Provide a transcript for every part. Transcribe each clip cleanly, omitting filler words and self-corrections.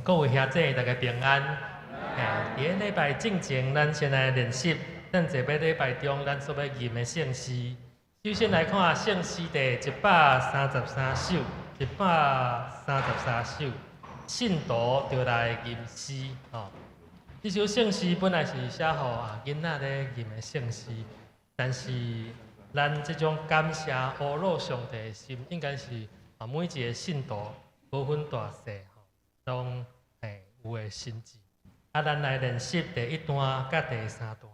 各位兄弟，大家平安。伫个礼拜进前，咱先来练习咱这个礼拜中咱所要吟的圣诗。首先来看圣诗第133首，133首，信徒就来吟诗。这首圣诗本来是写互囡仔咧吟的圣诗，但是咱这种感谢阿罗上帝的心，应该是每一个信徒无分大小。拢有诶心志，咱来练习第1段甲第3段。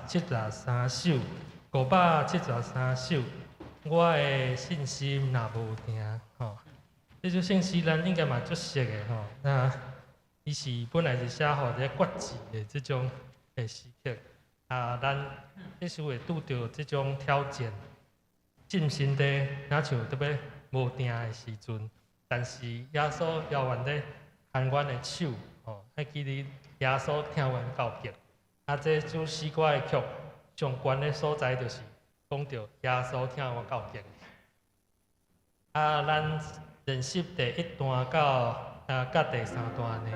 573首，573首，我的信心若无停这首圣诗咱应该嘛足熟的那伊是本来是写互一个决志的这种的时刻咱必须会拄着这种挑战，信心地若像特别无定的时阵，但是耶稣遥远地牵阮的手还记得耶稣听阮到极。这首诗歌的曲上悬的所在，就是讲到耶稣听我到极。咱练习第1段到第3段呢。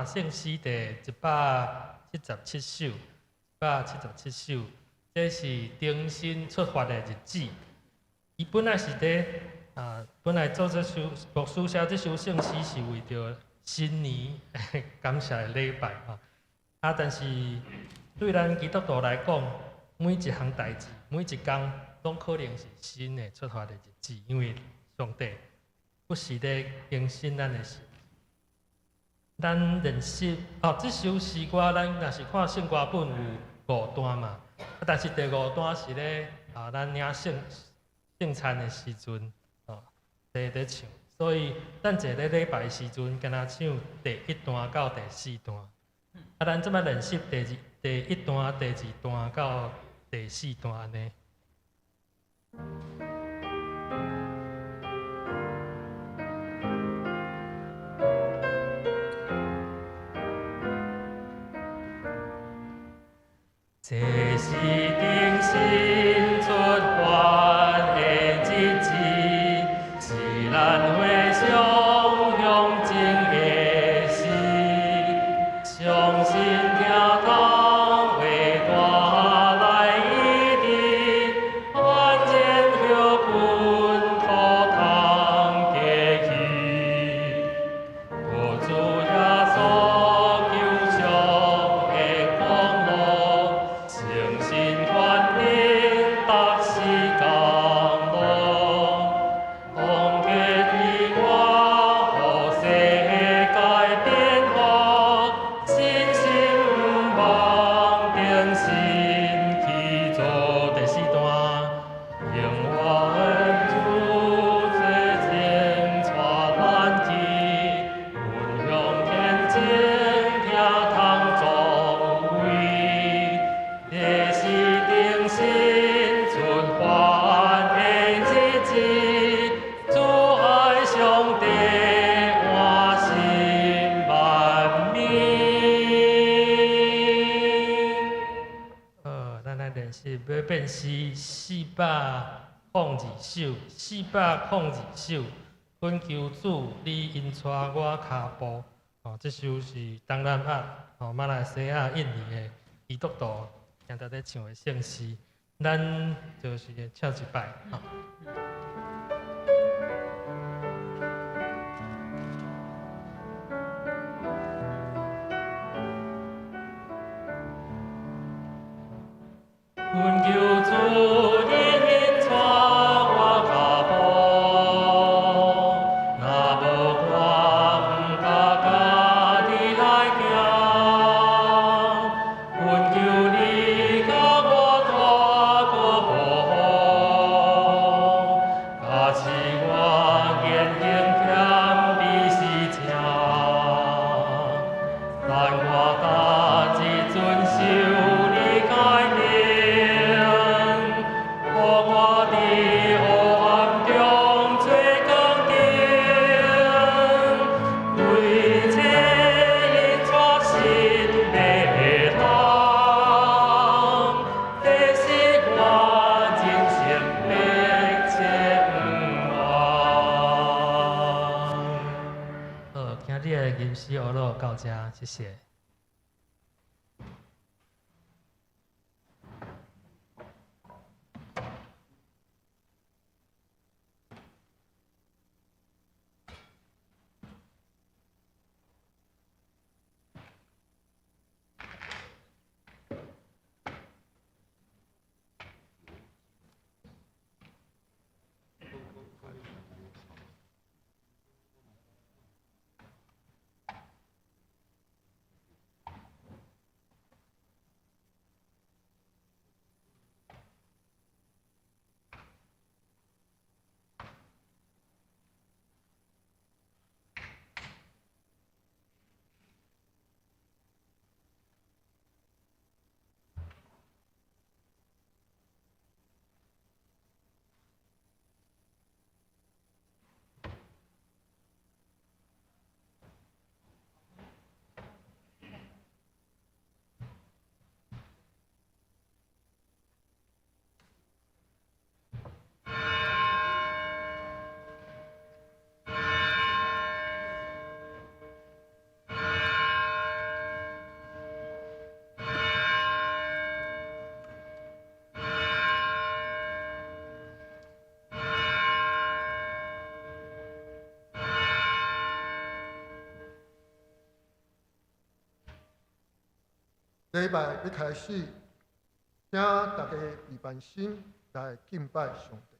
圣诗第177首，177首，这是重新出发的日子。伊本来是伫本来做这首牧师写这首圣诗是为着新年感谢的礼拜但是对咱基督徒来讲，每一项代志，每一天，拢可能是新的出发的日子，因为上帝不时咧更新咱的心。咱练习这首诗歌，咱若是看圣歌本有5段嘛，但是第5段是咧咱领圣餐的时阵在唱，所以咱坐咧礼拜时阵，敢若唱第1段到第4段。咱即摆练习第1段、第2段到第4段安尼。这是定心出发的日子，是咱会相向前的事，相信听堂为大来一地，安然后本土堂过去，我主耶稣救赎的光路。诚心欢迎，达是感动，奉给你我，互世界变化，信心不忘定心去做第4段，永远主最前带咱去，奔向天前听堂作为。这是定心出发的日子，主爱上帝换心万民。咱来练习要变诗402首，402首。恳求主，你引带我脚步。这首是东南亚、马来西亚、印尼的基督徒。现在在唱的圣诗，咱就是唱一摆。恳求主，你引带我脚步，若无我，不敢家己来行。恳求你甲我带过步，加持我言行谦卑是正，但我家己遵守你诫命。我伫黑暗中做工程，为这引带新的堂，这是我真心的前往。今日的吟诗学录到这，谢谢。礼拜要开始，请大家预备心来敬拜上帝。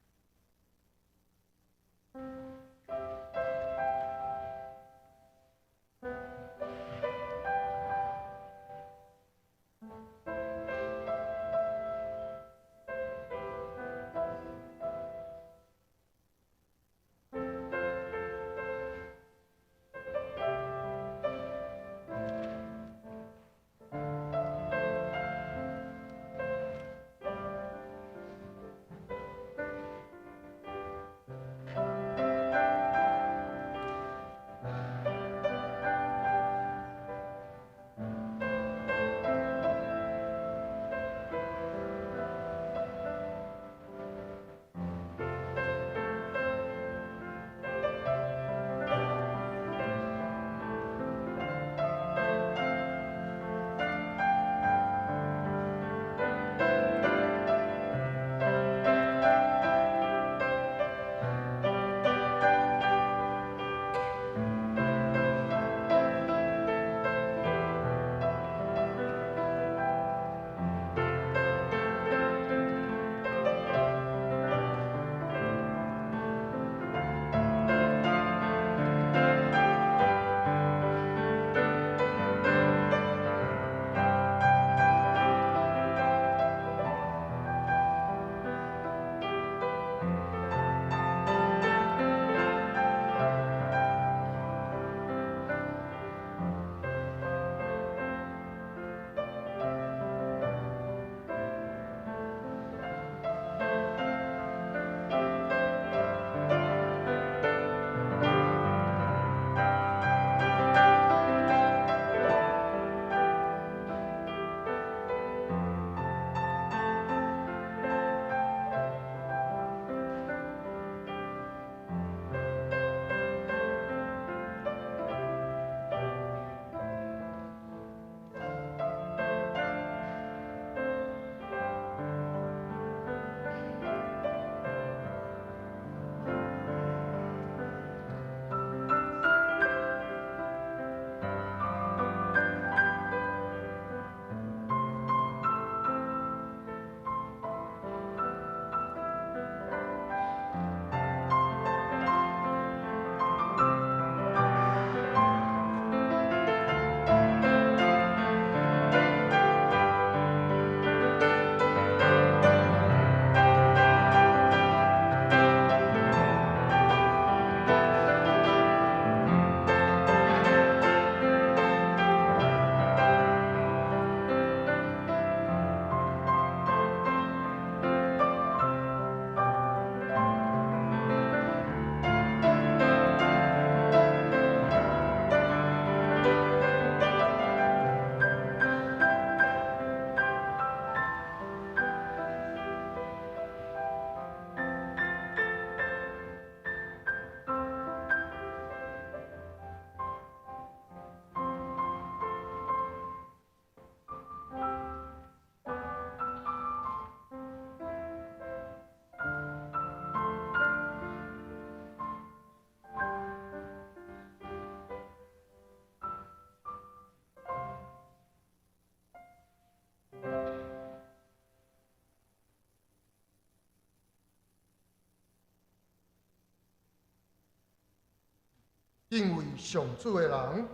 敬畏上主的人，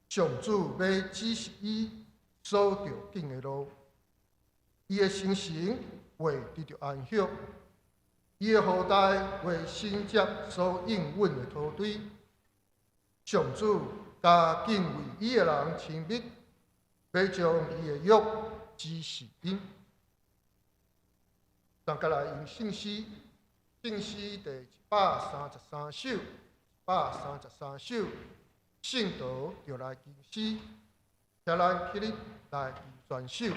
上主要指示伊所着紧的路，伊的心神会得到安息，伊的后代会承接所应允的土地。上主甲敬畏伊的人亲密，要将伊的约指示因。咱甲来用圣诗，圣诗第133首。133首，圣道就来吟诗，请咱起立来传授。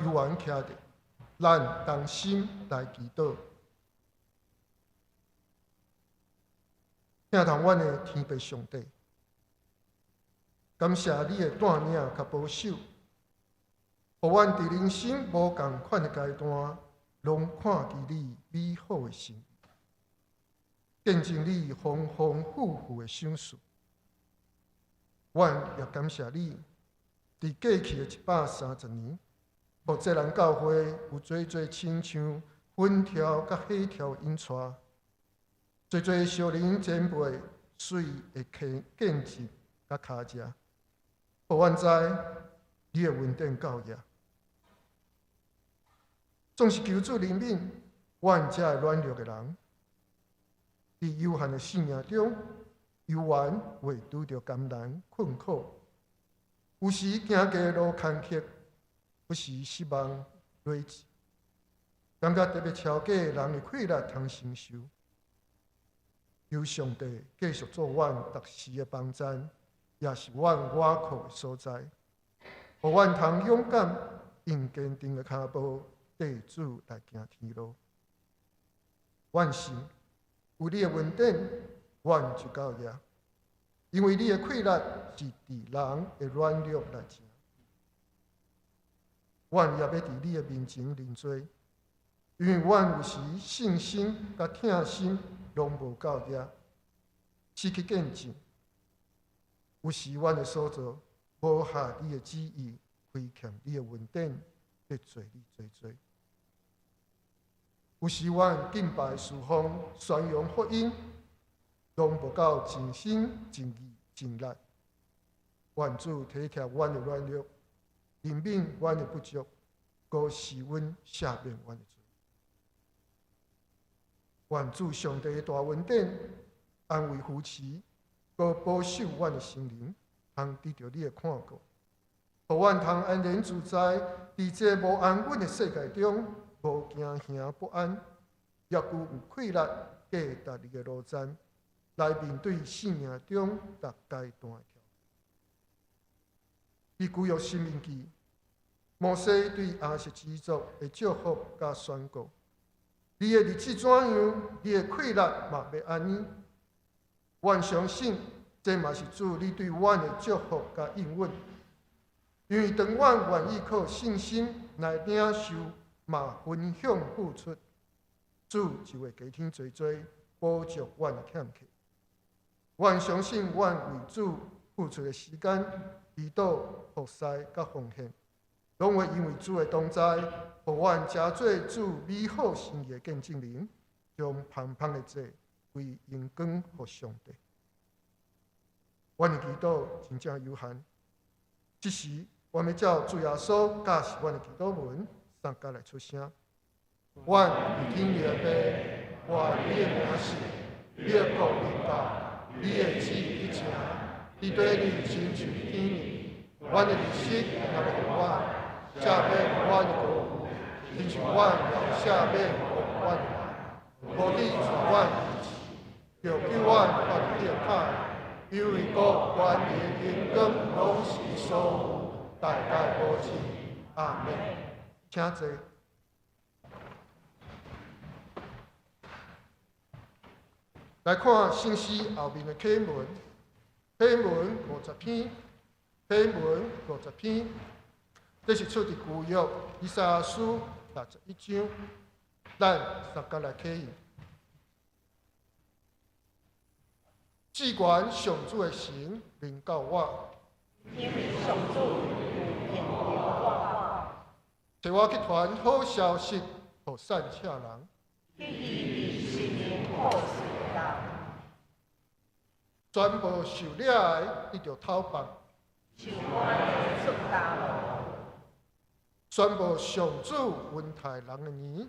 犹原徛伫咱同心来祈祷。听从阮的天父上帝，感谢你的带领甲保守，互阮伫人生无共款的阶段，拢看见你美好的心意，见证你丰丰富富的赏赐。阮也感谢你，伫过去的130年，牧者人教会有做亲像粉条甲火条的引带。做小人前辈水会见证甲脚食，互阮知你的稳定教业，总是求主怜悯阮这软弱的人，伫有限的生命中，犹原会拄着艰难困苦，有时行过路坎坷，有时失望累积，感觉特别超过人的快乐通承受。求上帝继续做阮逐时的帮衬，也是阮倚靠的所在，互阮通勇敢用坚定的脚步，跟主来行天路。阮信有你的稳定，阮就到遐，因为你的快乐是伫人的软弱来成。阮也要伫你的面前认罪，因为阮有时信心甲疼心拢无到遐，失去见证。有时阮的所做无合你的旨意，亏欠你的稳定，得罪你多。有时阮敬拜侍奉、宣扬福音，拢无够尽心、尽意、尽力。愿主体贴阮的软弱，怜悯阮的不足，高视阮赦免阮的罪。愿主上帝的大恩典，安慰扶持，搁保守阮的心灵，通得到你的看顾，互阮通安然自在，伫这无安稳的世界中，无惊吓不安，也具有快乐、价值你的路站，来面对生命中各阶段的挑战。以旧约申命记，摩西对亚述支族的祝福甲宣告。你的日子怎样，你的快乐嘛要安尼。阮相信，这嘛是主你对阮的祝福甲应允。因为当阮愿意靠信心来领受，嘛分享付出，主就会加添多补足阮的欠缺。阮相信，阮为主付出的时间、祈祷、服侍甲奉献，拢会因为主的同在，互阮加做主美好心意的见证人，将芳芳的祭归荣光予上帝。阮的祈祷真正有限，这时我们照主耶稣教示阮的祈祷文，三甲来出声。阮有天你的爸，我你的名是，你的国临到，你的旨意成，你对你亲像天意。阮的日息若互阮，赦免阮的过犯，亲像阮也赦免过阮的人。无你自阮医治，就叫阮发现歹，因为国、权力、荣光，拢是所有，代代保持。阿门。请坐。来看信息后面的课文，课文50篇，课文50篇，这是出自旧约以赛亚书61章，咱三甲来起应。至关上主的神临到我，因为上主有应允我，找我去传好消息，予散赤人。去医治心灵破碎的人，全部受掠的得到讨放，受我的出家路，宣布上主恩待人的年，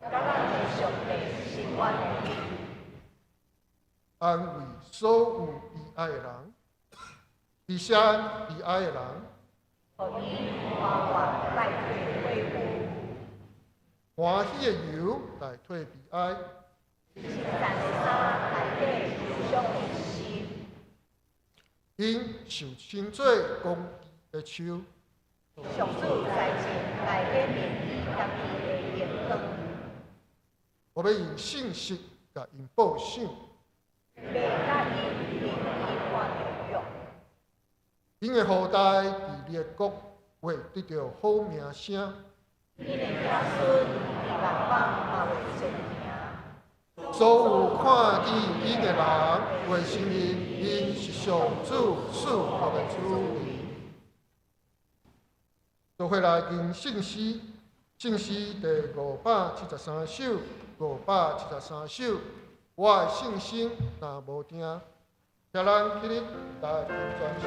甲咱的上帝是阮的年，安慰所有悲哀的人，离乡悲哀的人，互伊欢欢来退恢复，欢喜的油来退悲哀，新赞的衫来底忧伤的心，因受亲嘴公义的手，上主在前来改变伊家己的眼光，我要用信息甲因报赏，要甲伊连伊看着用，因的后代伫列国会得到好名声。因的子孙伫人邦嘛会出名。所有看见因的人，会承认因是上主赐福的子民。就回来经信息，信息第573首，573首。我的信心若无听，请咱起立来听全首。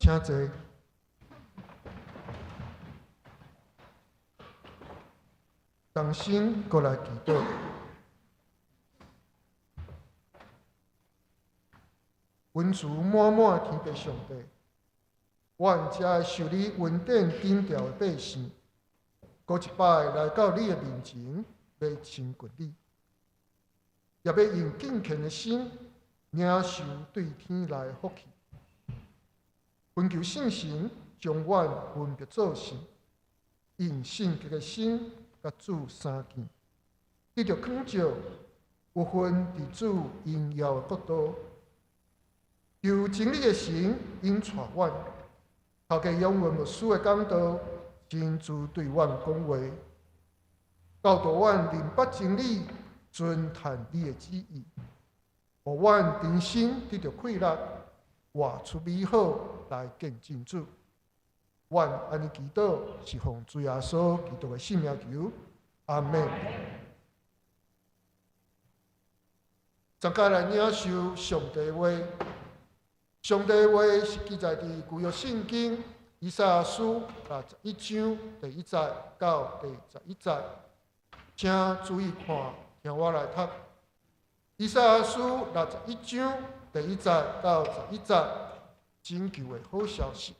请坐。同心过来祈祷。恩慈满满天父上帝，愿这受你恩典顶调的百姓，搁一摆来到你的面前来亲近你，也要用敬虔的心领受对天来的福气。恳求圣神将阮分别做圣，用圣洁的心甲主相见，得着康照，有份伫主荣耀的国度。由真理的神引带阮，头家永远无私的讲道，真主对阮讲话，教导阮明白真理，遵探你的旨意，互阮真心得着快乐，活出美好来见证主。阮安尼祈祷，是奉主耶稣基督的圣名求，阿门。咱家来领受上帝话。上帝话是记载伫旧约圣经以赛亚书61章第1节到第11节，请注意看，听我来读。以赛亚书61章第1节到11节，拯救的好消息。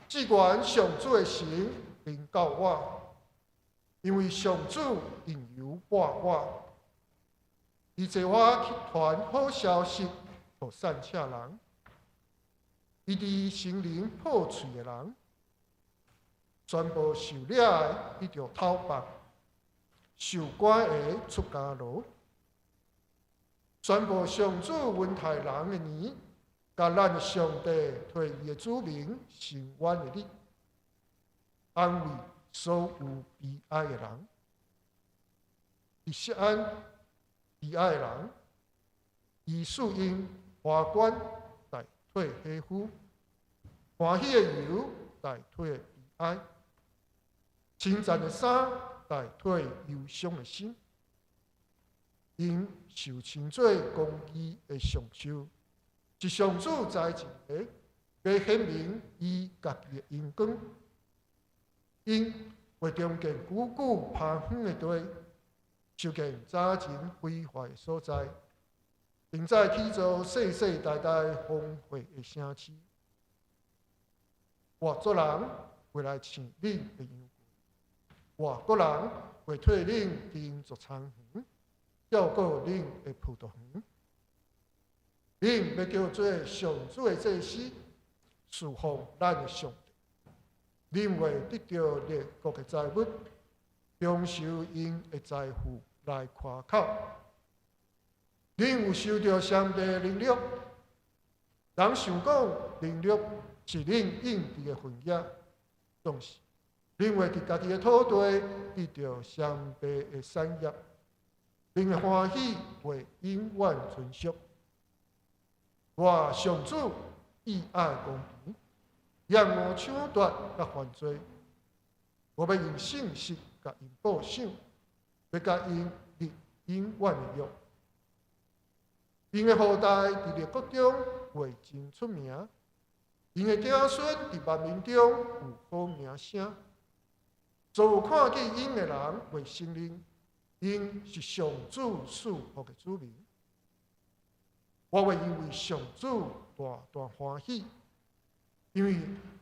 只愿上主的神临到我，因为上主引诱我。伊坐我去传好消息，互散车人。伊伫心灵破碎的人，全部受掠的，伊就讨放；受关的出监牢。宣布上主温台人的年，甲咱的上帝替伊的子民伸冤的日，安慰所有悲哀的人。伊释安悲哀的人，以树因花冠代替喜夫，欢喜的油代替悲哀，称赞的衫代替忧伤的心。因受称作公义的上首，是上主在前个，要显明伊家己的恩光。因为中间久久攀远的地，修建早前毁坏的所在，并在起造世世代代丰惠的城市。外族人会来抢恁的羊群，外国人会替恁建筑仓园。照顾恁的葡萄园，恁要叫做上主的祭司，侍奉咱的上帝。恁会得到列国的财物，享受因的财富来夸口。恁有受到上帝的能力，人想讲能力是恁应得的份额，总是恁会伫家己的土地得到上帝的产业。恁的欢喜会永远存续。我上主意爱公平，让我抢夺甲犯罪。我要用信实甲因报赏，要甲因立永远的约。因的后代伫列国中会真出名，因的子孙伫万民中有好名声。所有看见因的人会承认。因是上主赐福的子民，我会因为上主大大欢喜，因为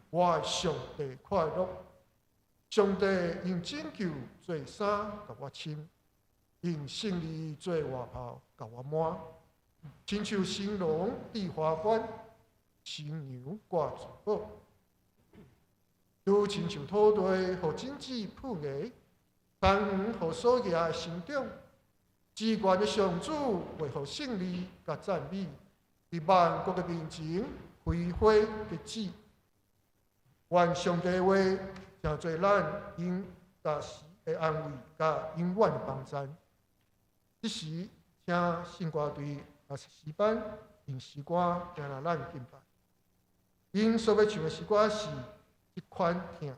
我的上帝快乐。上帝用拯救做衫甲我穿，用胜利做外袍甲我满，亲像新郎戴花冠，新娘挂珠宝，如亲像土地互种子铺芽。甘愿互所野的成长，至高的上主为互胜利甲赞美，伫万国的面前挥挥的指。愿上帝话成做咱因大时的安慰甲永远的帮赞。这时，请信歌队诗班用诗歌行来咱敬拜。因所要唱的诗歌是一款听。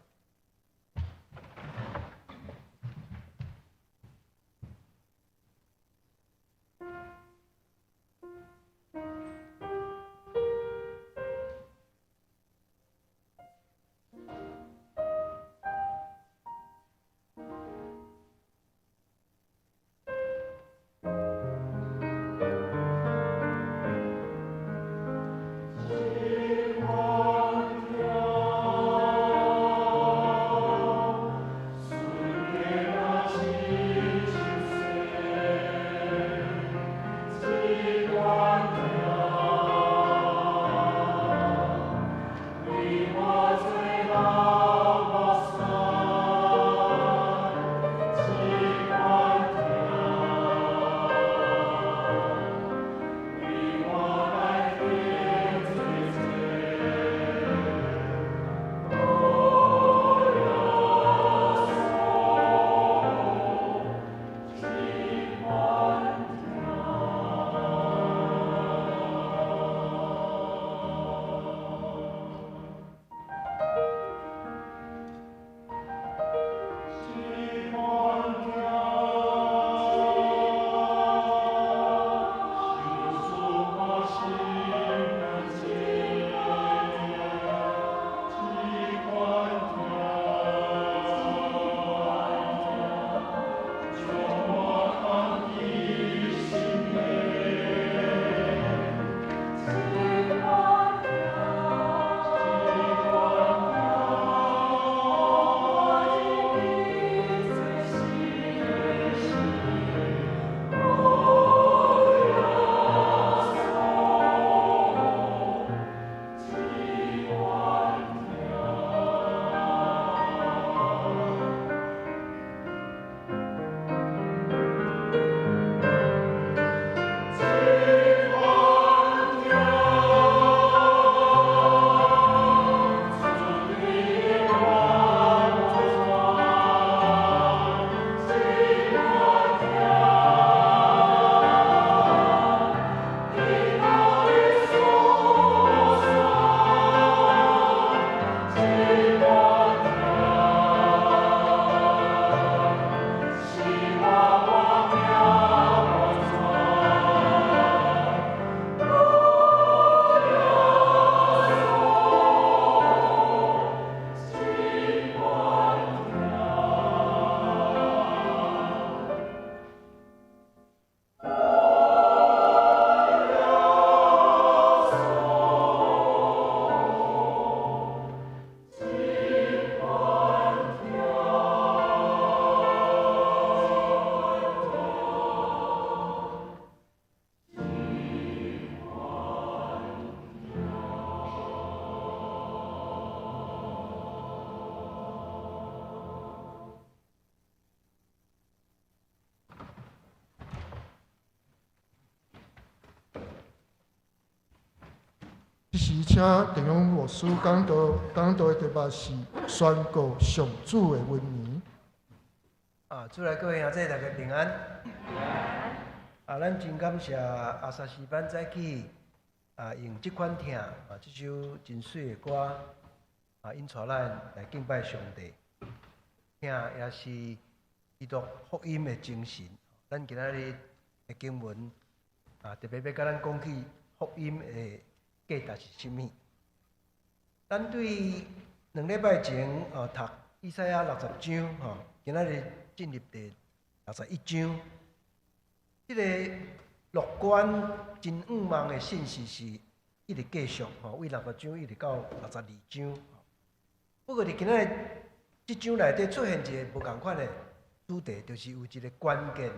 这时，请陈勇牧师讲道的题目是宣告上主的恩年。主内各位兄弟大家平安。咱真感谢阿萨斯班早起用这款听这首真水的歌引带咱来敬拜上帝，听也是基督福音的精神。咱今仔日的经文特别要甲咱讲起福音的价值是甚物。咱对2礼拜前读以赛亚60章今仔日进入第61章。这个乐观真远望的信息是一直继续为60章一直到62章。不过伫今仔日这章内底出现一个无同款的主题，就是有一个关键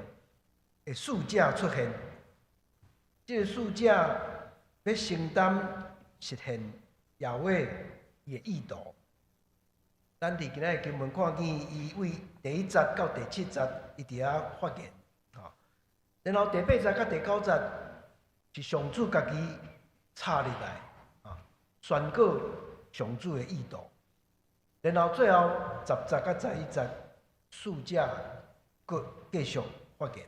的使者出现。这个使者要承担实现耶和华伊的意图。咱伫今仔日经文看见，伊为第1节到第7节一直啊发言，然后第8节到第9节是上主家己插入来，宣告上主的意图。然后最后10节到11节，使者佫继续发言。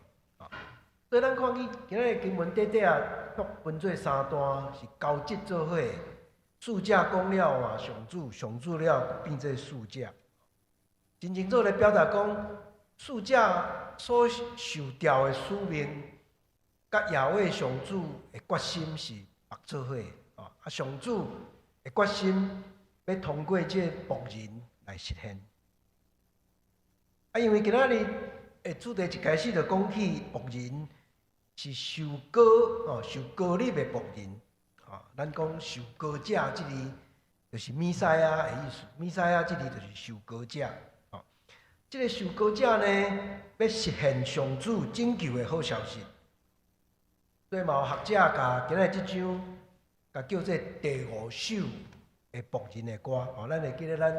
所以咱看见今仔日经文短分做3段，是交织做伙。使者讲了上主了变做使者，真清楚来表达讲，使者所受调的使命，甲耶和华上主的决心是合做伙的。上主的决心要通过这仆人来实现。因为今仔日的主题一开始就讲起仆人是受膏立的仆人。咱讲受膏者，这字就是弥赛亚的意思。弥赛亚这字就是受膏者。这个受膏者呢，要实现上主拯救的好消息。所以嘛，有学者甲今仔这章，甲叫做第5首的仆人的歌。咱会记得咱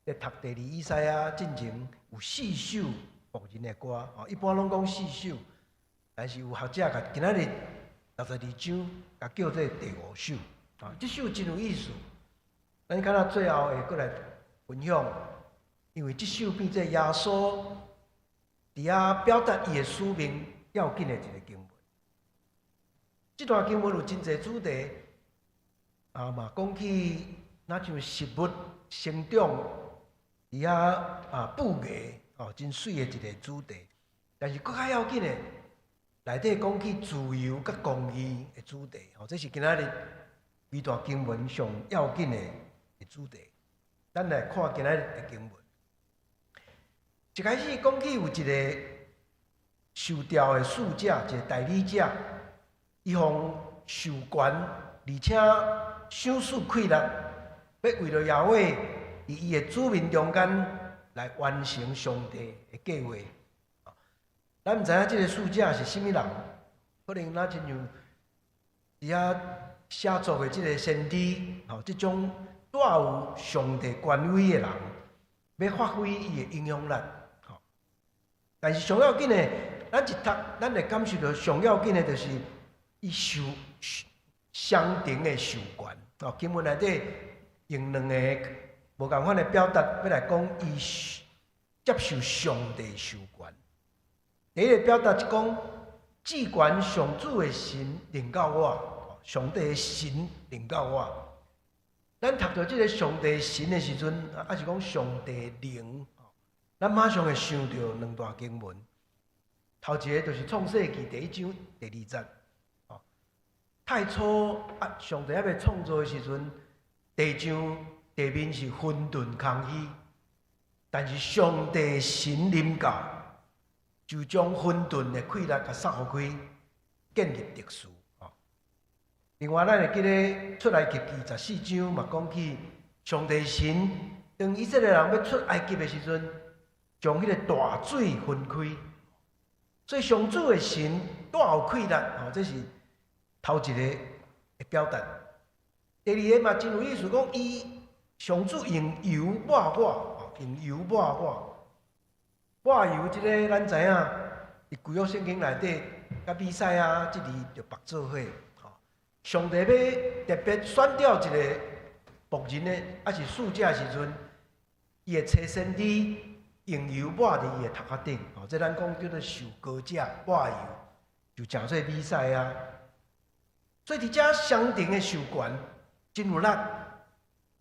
在读第2以赛亚进前有4首仆人的歌。一般拢讲4首，但是有学者甲今仔日62章，甲叫做第5首。这首真有意思。咱看到最后会过来分享，因为这首变做耶稣伫遐表达伊的使命要紧的一个经文。这段经文有真侪主题，嘛讲起那像食物生长伫遐布艺真水的一个主题。但是更较要紧的，内底讲起自由甲公义的主题，这是今仔日规段经文上要紧的主题。咱来看今仔日的经文。一开始讲起有一个受调的使者，一个代理者，伊方受权，而且想事快力，要为了耶和华伫伊的子民中间来完成上帝的计划。咱毋知影这个使者是甚物人，可能咱亲像伫遐写作的这个先知，这种带有上帝权威的人，要发挥伊的影响力。但是上要紧的，咱一读，咱会感受到上要紧的，就是伊受相同的受权。经文内底用2个无共款的表达，要来讲伊接受上帝受权。第一个表达是讲，至权上主的神临到我，上帝的神临到我。咱读到这个上帝的神的时阵，还是讲上帝的灵，咱马上会想到2段经文。头一个就是创世纪第1章第2节，太初上帝还未创造的时阵，地上地面是混沌空虚，但是上帝的神临到，就将混沌的溃烂甲撒互开，建立特殊。另外，咱会记得出埃及记14章嘛，讲起上帝神当以色列人要出埃及的时阵，将迄个大水分开。所以上主的神带有溃烂，这是头一个的表达。第二个嘛，真有意思，讲伊上主用油抹我，用油抹我。抹油这个咱知影，伫旧约圣经内底，甲比赛啊，这字就绑做伙。上帝要特别选调一个牧人的，还是侍者的时阵，伊会找先知用油抹伫伊的头壳顶，哦，这咱讲叫做受膏者抹油，就诚做比赛啊。所以伫遮相同的受权真有力，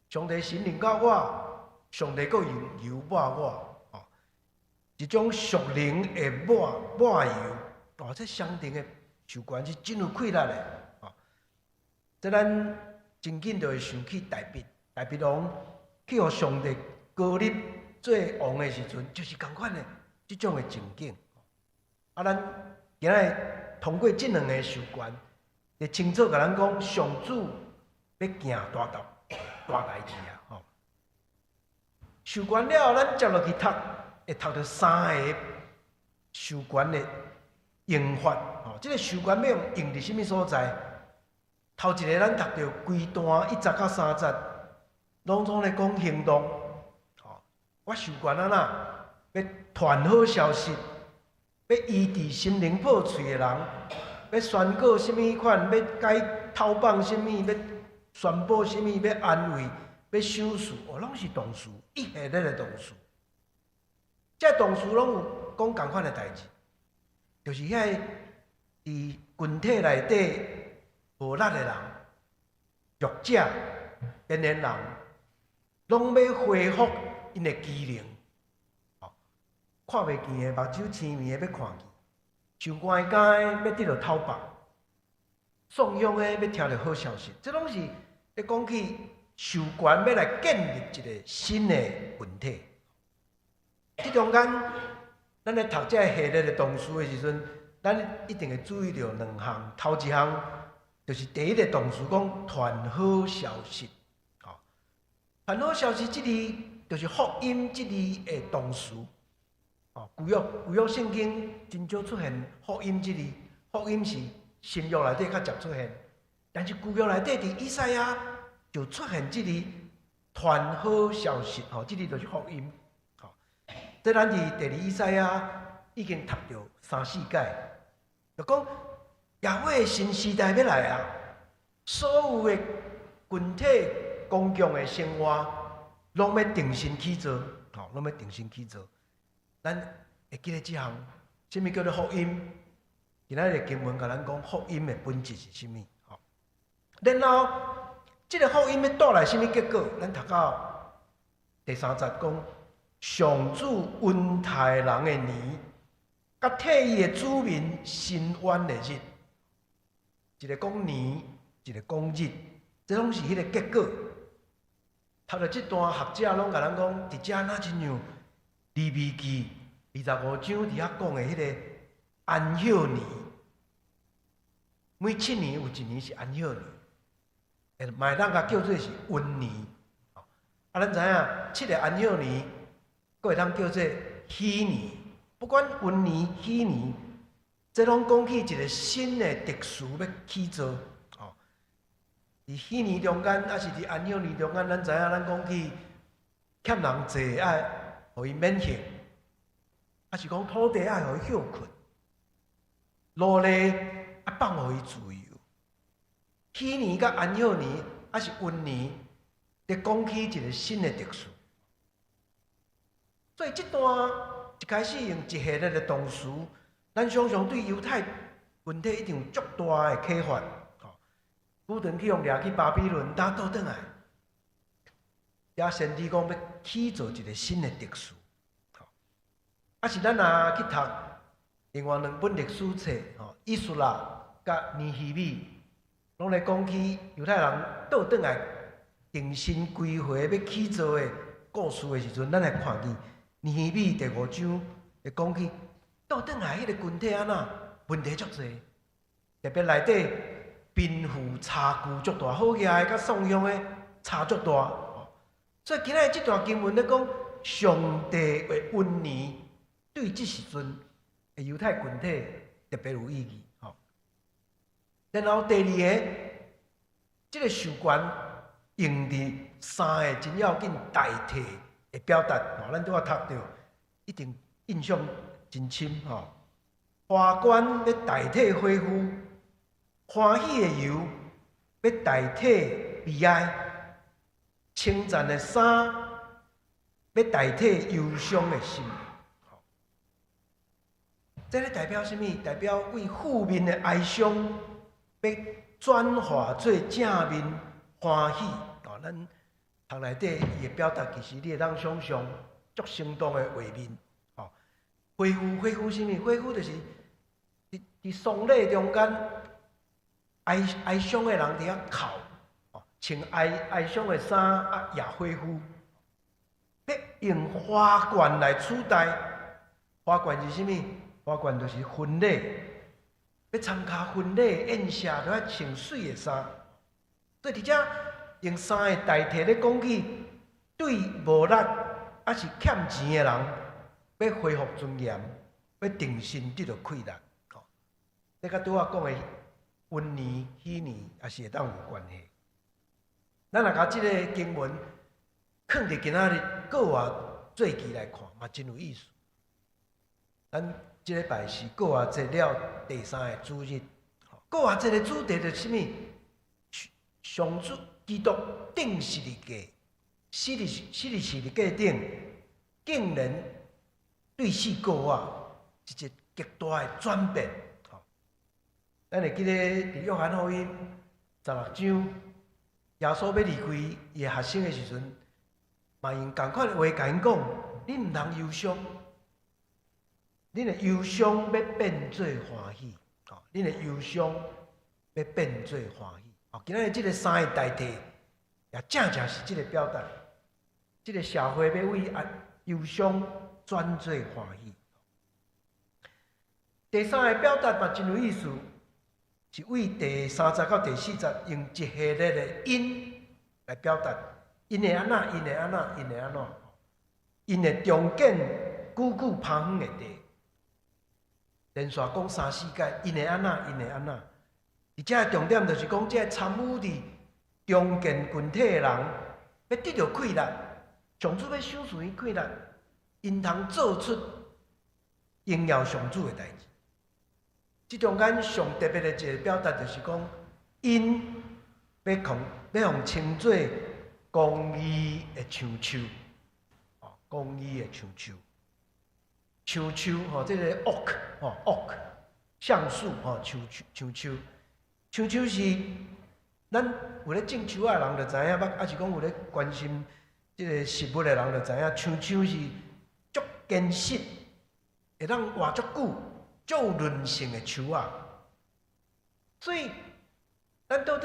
上帝神灵到我，上帝阁用油抹我，哦，一种属灵的抹油，哦，这相同的受权是真有气力的，哦，这咱真紧就会想起大卫王去互上帝膏立做王的时阵，就是同款的这种的情景。啊，咱今仔通过这两个受权，会清楚甲咱讲，上主要行大代志啊！吼，受权了后，咱接落去读，会读到3个受权的用法。吼，这个受权要用伫什么所在？头一个咱读到规段1节到3节，拢总咧讲行动。吼，我受权啊那，要传好消息，要医治心灵破碎的人，要宣告什么款，要解偷放什么，要宣布什么，要安慰，要收拾，哦，拢是动词，一系列的动词。这动词拢有讲同款的代志，就是遐伫群体内底无力的人、弱者、边缘人，拢要恢复因的机能。哦，看袂见的、目睭青面的要看见，想乖乖的要得到透白，送养的要听到好消息，这拢是咧讲起受权要来建立一个新的群体。这中间，咱咧读这系列的动词的时阵，咱一定会注意到2项。头一项就是第一个动词讲传好消息，哦，传好消息这字就是福音这字的动词，哦，旧约圣经真少出现福音这字，福音是新约内底较常出现，但是旧约内底伫以赛亚就出现这字传好消息，哦，这字就是福音。这咱伫第2以赛亚已经读到3、4届，就讲耶和华的新时代要来啊！所有的群体公共的生活，拢要重新起造，吼，拢要重新起造。咱会记得这项，什么叫做福音？今仔日经文甲咱讲福音的本质是什么？吼，然后这个福音要带来什么结果？咱读到第3节讲。上主恩待人的年，甲替伊的子民伸冤的日，一个讲年，一个讲日，这拢是迄个结果。读到这段学者拢甲咱讲，伫遮哪亲像利未记25章伫遐讲的迄个安息年，每7年有1年是安息年，嘛会当甲叫做是恩年。啊，咱知影7个安息年。佫会当叫做喜年，不管温年、喜年，这拢讲起一个新的特殊要起造。哦，伫喜年中间，还是伫安息年中间，咱知影咱讲起欠人济爱，互伊免刑，还是讲土地爱互伊休困，奴隶啊放互伊自由。喜年甲安息年，还是温年，咧讲起一个新的特殊。所以这段一开始用一系列的动词，咱常常对犹太群体一定有足大的启发。古顿去用掠去巴比伦，打倒转来，也先知讲要起造一个新的特殊。啊是咱若去读另外2本历史册，以斯拉甲尼希米，拢来讲起犹太人倒转来重新归回要起造的故事的时阵，咱来看见。尼希米第5章会讲起倒转来迄个群体安那问题足侪，特别内底贫富差距足大，好嘢甲送养的差足大。所以今仔这段经文咧讲，上帝的恩年对这时阵的犹太群体特别有意义。然后第2个，这个受权用伫3个真要紧代替。会表达，咱拄仔读到，一定印象真深花冠要代替恢复，欢喜的油要代替悲哀，称赞的衫要代替忧伤的心。这个代表什么？代表为负面的哀伤，要转化做正面欢喜。咱读内底伊的表达，其实你会当想象足生动的画面。恢复什么？恢复就是伫丧礼中间，哀伤的人伫遐哭，穿哀伤的衫也恢复。要用花冠来取代，花冠是什么？花冠就是婚礼，要参加婚礼宴席，都要穿水的衫。所以伫遮用衫的代替咧讲起，对无力还是欠钱的人，要恢复尊严，要重新得到快乐。这甲拄仔讲的温年、喜年，也是会当有关系。咱若甲即个经文放伫今仔日过活做期来看，嘛真有意思。咱即礼拜是过活节了第3个主日，过活节的主题就是什么？上主基督定十字架，死伫十字架顶，竟然对死过活一个极大的转变。咱会记得伫约翰福音16章，耶稣要离开伊的学生的时阵，嘛用同款的话甲因讲：你毋通忧伤，恁的忧伤要变做欢喜。恁的忧伤要变做欢喜。今仔日即个衫的代替，也正是即个表达。即个社会要为忧伤转做欢喜。第3个表达嘛真有意思。是为第30到第40用一系列的因来表达，因会安那，因会安那，因会安怎，因会重建久久芳远的地。连续讲3、4届，因会安那，因会安那。而且重点就是讲，这参与伫重建群体的人，要得到快乐，上主要赏赐因快乐，因通做出荣耀上主的代志。即中间上特别的一个表达，就是讲，因要互称作公义的树树，公义的树树，树树这个 oak 橡树树树是咱有咧种树仔的人就知影，还是讲有咧关心即个食物的人就知影，树是足坚实，会当活足久。足有韧性的树啊，所以咱若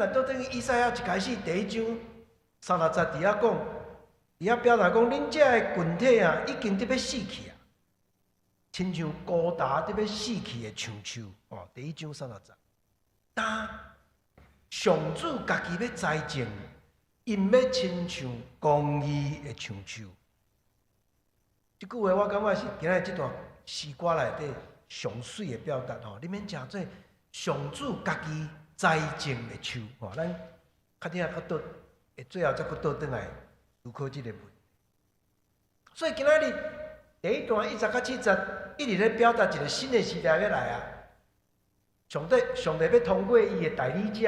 倒转去以赛亚一开始第1章30节伫遐讲，伫遐表达讲，恁遮的群体啊，已经伫要死去啊，亲像高大伫要死去的树树。第1章30节，但上主家己要栽种，因要亲像公义的树树。即句话我感觉是今仔即段诗歌内底上水的表达你免诚做上主家己栽种的树咱较听较倒，会最后再佫倒转来思考即个问题。所以今仔日第1段1节到7节，一直咧表达一个新的时代要来啊！上帝要通过伊的代理者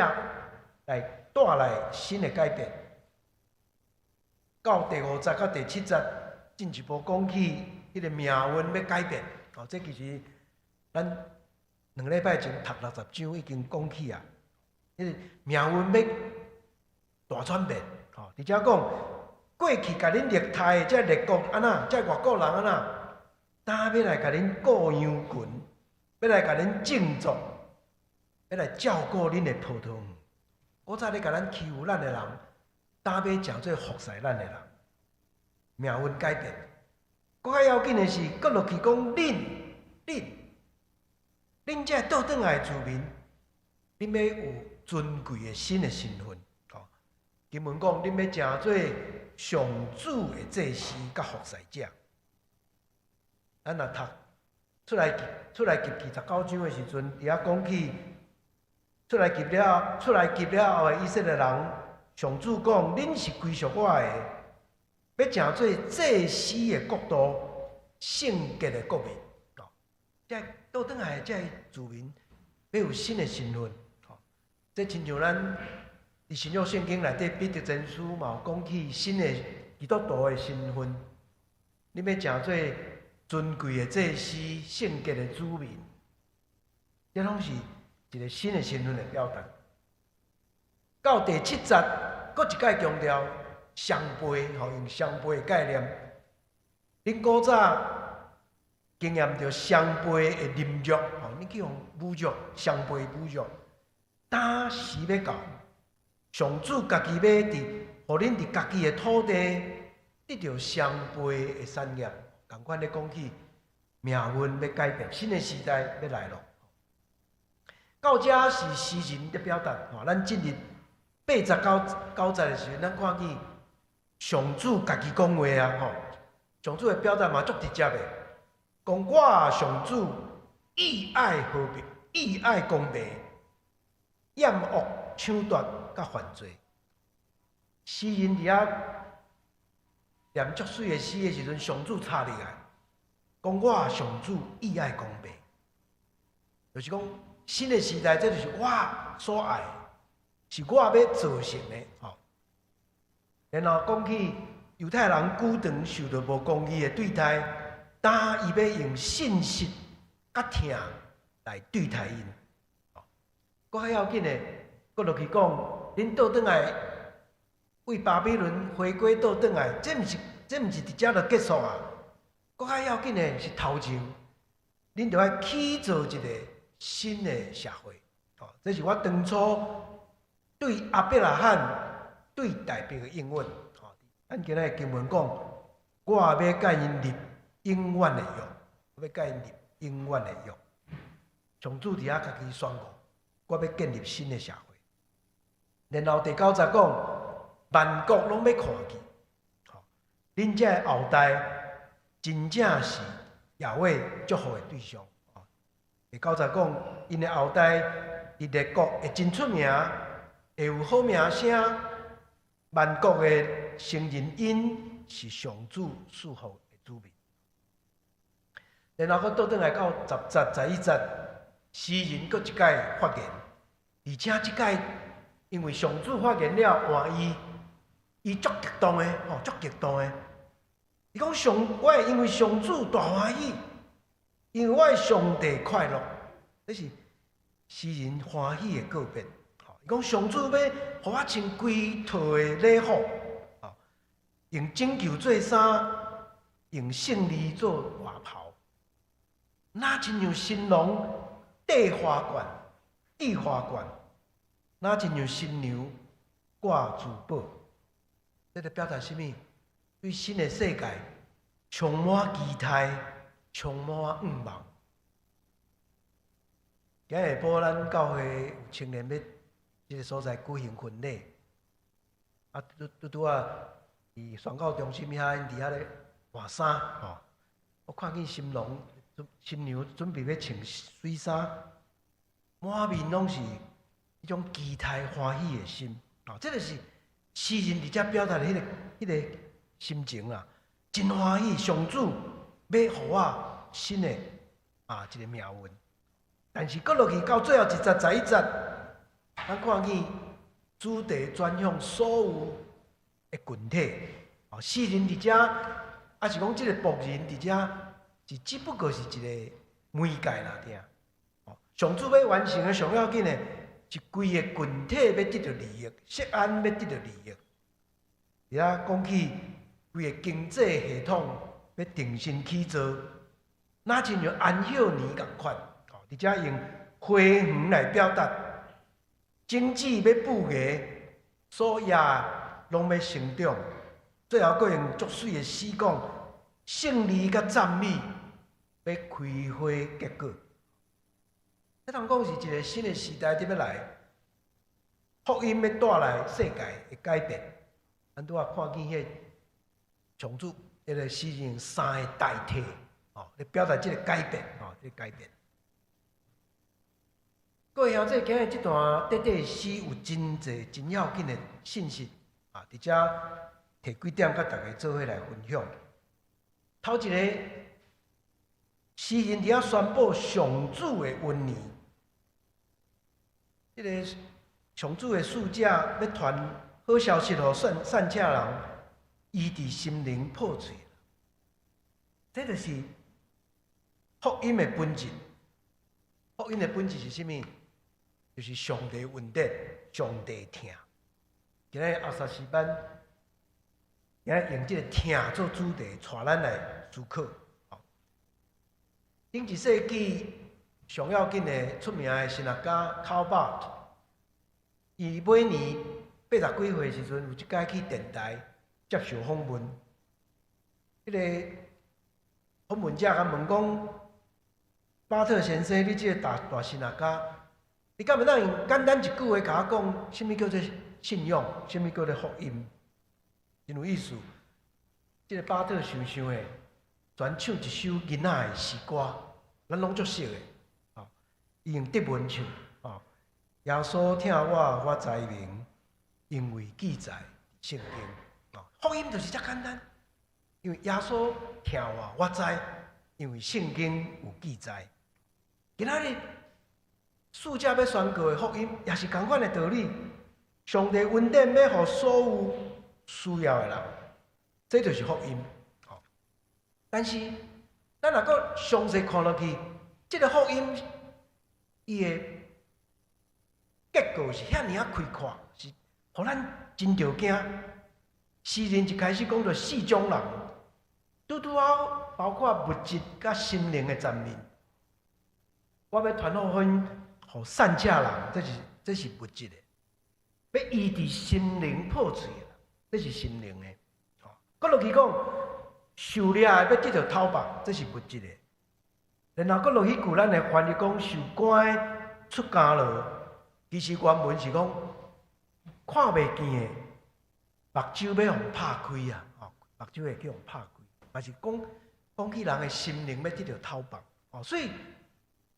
来带来新的改变。到第5节到第7节，进一步讲起迄个命运要改变。这其实咱2礼拜前读60章已经讲起啊，迄个命运要大转变。而且讲过去甲恁历代的这列国安那，这外国人安那，当要来甲恁顾养群，要来甲恁种族，要来照顾恁的葡萄园。古早咧甲咱欺负咱的人，当要诚做服侍咱的人，命运改变。更较要紧的是，搁落去讲恁这倒转来的子民，恁要有尊贵的新的身份。经文讲，恁要诚做上主的祭司甲服侍者。咱若读出来记29章的时阵，伫遐讲起出来记了后的以色列人，上主讲：恁是归属我的，要诚做祭司的国度，圣洁的国民。这倒转来的这子民要有新的身份。这亲像咱伫新约圣经内底，彼得前书嘛有讲起新的基督徒的身份，你要诚做尊贵的祭司、圣洁的子民，这拢是一个新的身份的表达。到第7节，搁一概强调双倍，用双倍的概念。恁古早经验着双倍的凌辱，你去用侮辱，双倍侮辱，当时要到，上主家己要互恁伫家己的土地得到双倍的产业，同款咧讲起命运要改变，新的时代要来咯。到这是诗人的表达，咱进入89节的时候，咱看见上主家己讲话啊，上主的表达嘛足直接的，讲我上主意爱和平，意爱公平，厌恶抢夺甲犯罪。诗人伫遐念足水的诗的时阵，上主插入来，讲我上主意爱公平，就是讲新的时代，这就是我所爱，是我要造成的。然后讲起犹太人久长受到无公义的对待，当伊要用信息甲疼来对待因。搁较要紧的，搁落去讲，恁倒转来为巴比伦回归倒转来，这毋是直接就结束啊！搁较要紧的是头前，恁着要起造一个新的社会。这是我当初对亚伯拉罕对大卫的应允。咱今日经文讲，我要甲因立永远的约，要甲因立永远的约。上主伫遐家己宣告，我要建立新的社会。然后第9节讲，万国拢要看见，恁这后代真正是耶和华祝福的对象。第9节讲，因的后代伫列国会真出名，会有好名声，万国的承认因是上主赐福的子民。然后佫倒转来到10节、11节，诗人佫一解发言，而且即解因为上主发言了，换伊足激动的，足激动的。伊讲我会因为上主大欢喜，因为我的上帝快乐，这是诗人欢喜的告别。伊讲上主要互我穿规套的礼服，用拯救做衫，用胜利做外袍，那亲像新郎戴花冠、戴花冠，那亲像新娘挂珠宝。这个表达什么？对新的世界充满期待，充满愿望。今日下晡，咱教会有青年要这个所在举行婚礼，拄啊，伫宣教中心遐，因伫遐咧换衫，我看见新郎、新娘准备要穿水衫，满面拢是迄种期待、欢喜的心。这就是诗人伫遮表达的迄个心情啦，真欢喜，上主要互我新的一个命运。但是，搁落去到最后一节、11节，咱看见主题转向所有的群体。诗人伫遮，是讲即个仆人伫遮，是只不过是一个媒介啦，听。上主要完成的上要紧的，是规个群体要得到利益，锡安要得到利益。伫遐讲起规个经济系统要重新起造，那亲像安孝年共款。伫遮用花园来表达，经济要富裕，所有拢要成长。最后，佫用足水的诗讲，胜利甲赞美要开花结果。这通讲是一个新的时代伫要来，福音要带来世界的改变。咱拄啊看见迄上主迄个诗人用3个代替，来表达这个改变，这个改变。各位兄弟，今日这段短短诗有真侪真要紧的信息伫遮摕几点，甲大家做伙来分享。头一个，诗人伫遐宣布上主的恩年。这个上主的使者要传好消息予散车人，医治心灵破碎。这就是福音的本质。福音的本质是什么？就是上帝恩典，上帝听。今日阿萨斯班，今日用这个听做主题，带咱来思考。顶一世纪上要紧的出名的神学家考巴特，伊每年80几岁时阵，有一届去电台接受访问。迄个访问者甲问讲：巴特先生，你这个大神学家，你敢袂当用简单一句话甲我讲，什么叫做信仰？什么叫做福音？真有意思。这个巴特想想的，专唱一首囡仔的诗歌，咱拢足熟的。伊用德文唱，耶稣听我知明，因为记载圣经。福音就是遮简单，因为耶稣听我知，因为圣经有记载。今仔日使者要宣告的福音，也是同款的道理。上帝恩典要予所有需要的人，这就是福音。但是，咱若个详细看落去，这个福音，伊的结构是遐尔开阔，是互咱真着惊。诗人一开始讲着4种人，拄好包括物质甲心灵的层面。我要传福音，互散车人，这是物质的；要医治心灵破碎的，这是心灵的。搁落去讲，受掠的要得到讨白，这是物质的。然后搁落去句咱的翻译讲，受关的出监牢，其实原文是讲看袂见的目睭要互拍开啊！目睭会叫互拍开，嘛是讲起人的心灵要得到讨白。所以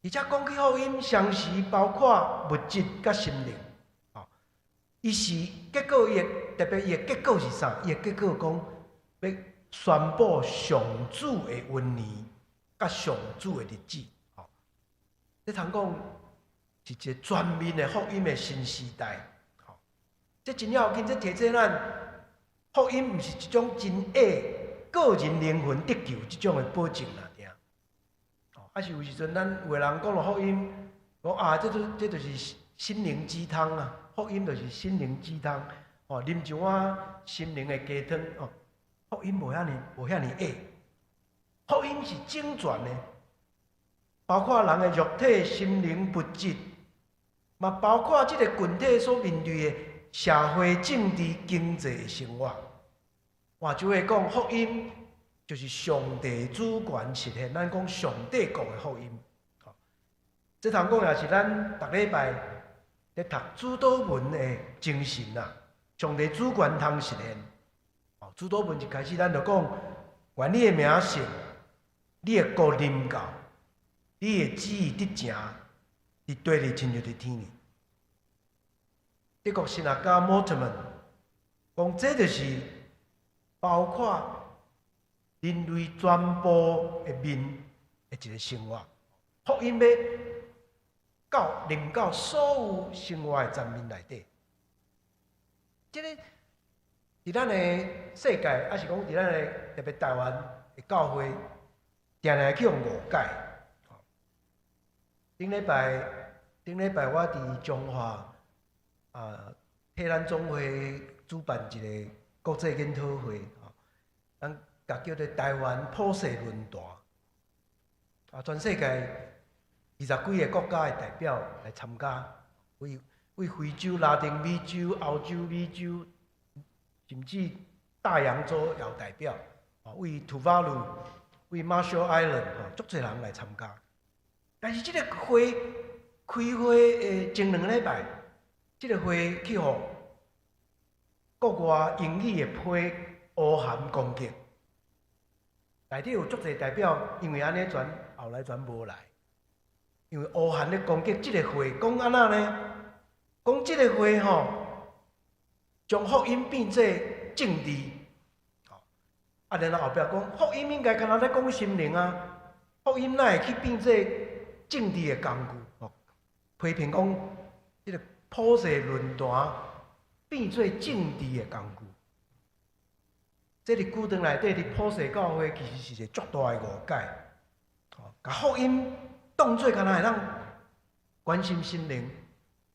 而且讲起福音，相时包括物质甲心灵。伊是结果，特别伊的结果是啥？伊的结果讲要宣布上主的恩年，甲上主的日子。这通讲是一个全面的福音的新时代。这真要紧，这提醒咱，福音毋是一种真伪个人灵魂得救这种的保证啦。是有时阵，咱有个人讲了福音，讲这就是心灵鸡汤啊！福音就是心灵鸡汤，啉一碗心灵的鸡汤。福音无遐尼矮，福音是整全的，包括人的肉体、心灵、物质，嘛包括这个群体所面对的社会、政治、经济的生活。换句话讲，福音就是上帝主权实现，咱讲上帝国的福音。这通讲也是咱逐礼拜咧读主祷文的精神啦。上帝主权通实现。主祷文一开始，咱就讲：愿你的名圣，你的国临到，你的旨意得成，伫地里亲像伫天里。德国神学家莫特曼讲，这就是包括人类全部的面的一个生活。福音要临到所有生活的层面内底。这个伫咱的世界，还是讲伫咱的特别台湾的教会，定定去用误解。顶礼拜我伫中华替咱总会主办一个国际研讨会，咱甲叫做台湾普世论坛。全世界20几个国家的代表来参加，为非洲、拉丁美洲、欧洲、美洲，甚至大洋洲也有代表。为土瓦鲁、为 Marshall Island， 足侪人来参加。但是这个会开会的前2个礼拜，这个会去互国外英语的批乌函攻击，内底有足侪代表，因为安尼后来全无来，因为乌函咧攻击这个会，讲安那呢？讲这个会将福音变做政治，然后后壁讲福音应该敢若咧讲心灵啊，福音哪会去变做政治的工具？批评讲这个普世论坛变做政治的工具。这伫古堂内底，伫普世教会其实是一个足大的误解。把福音当作敢若会当关心心灵，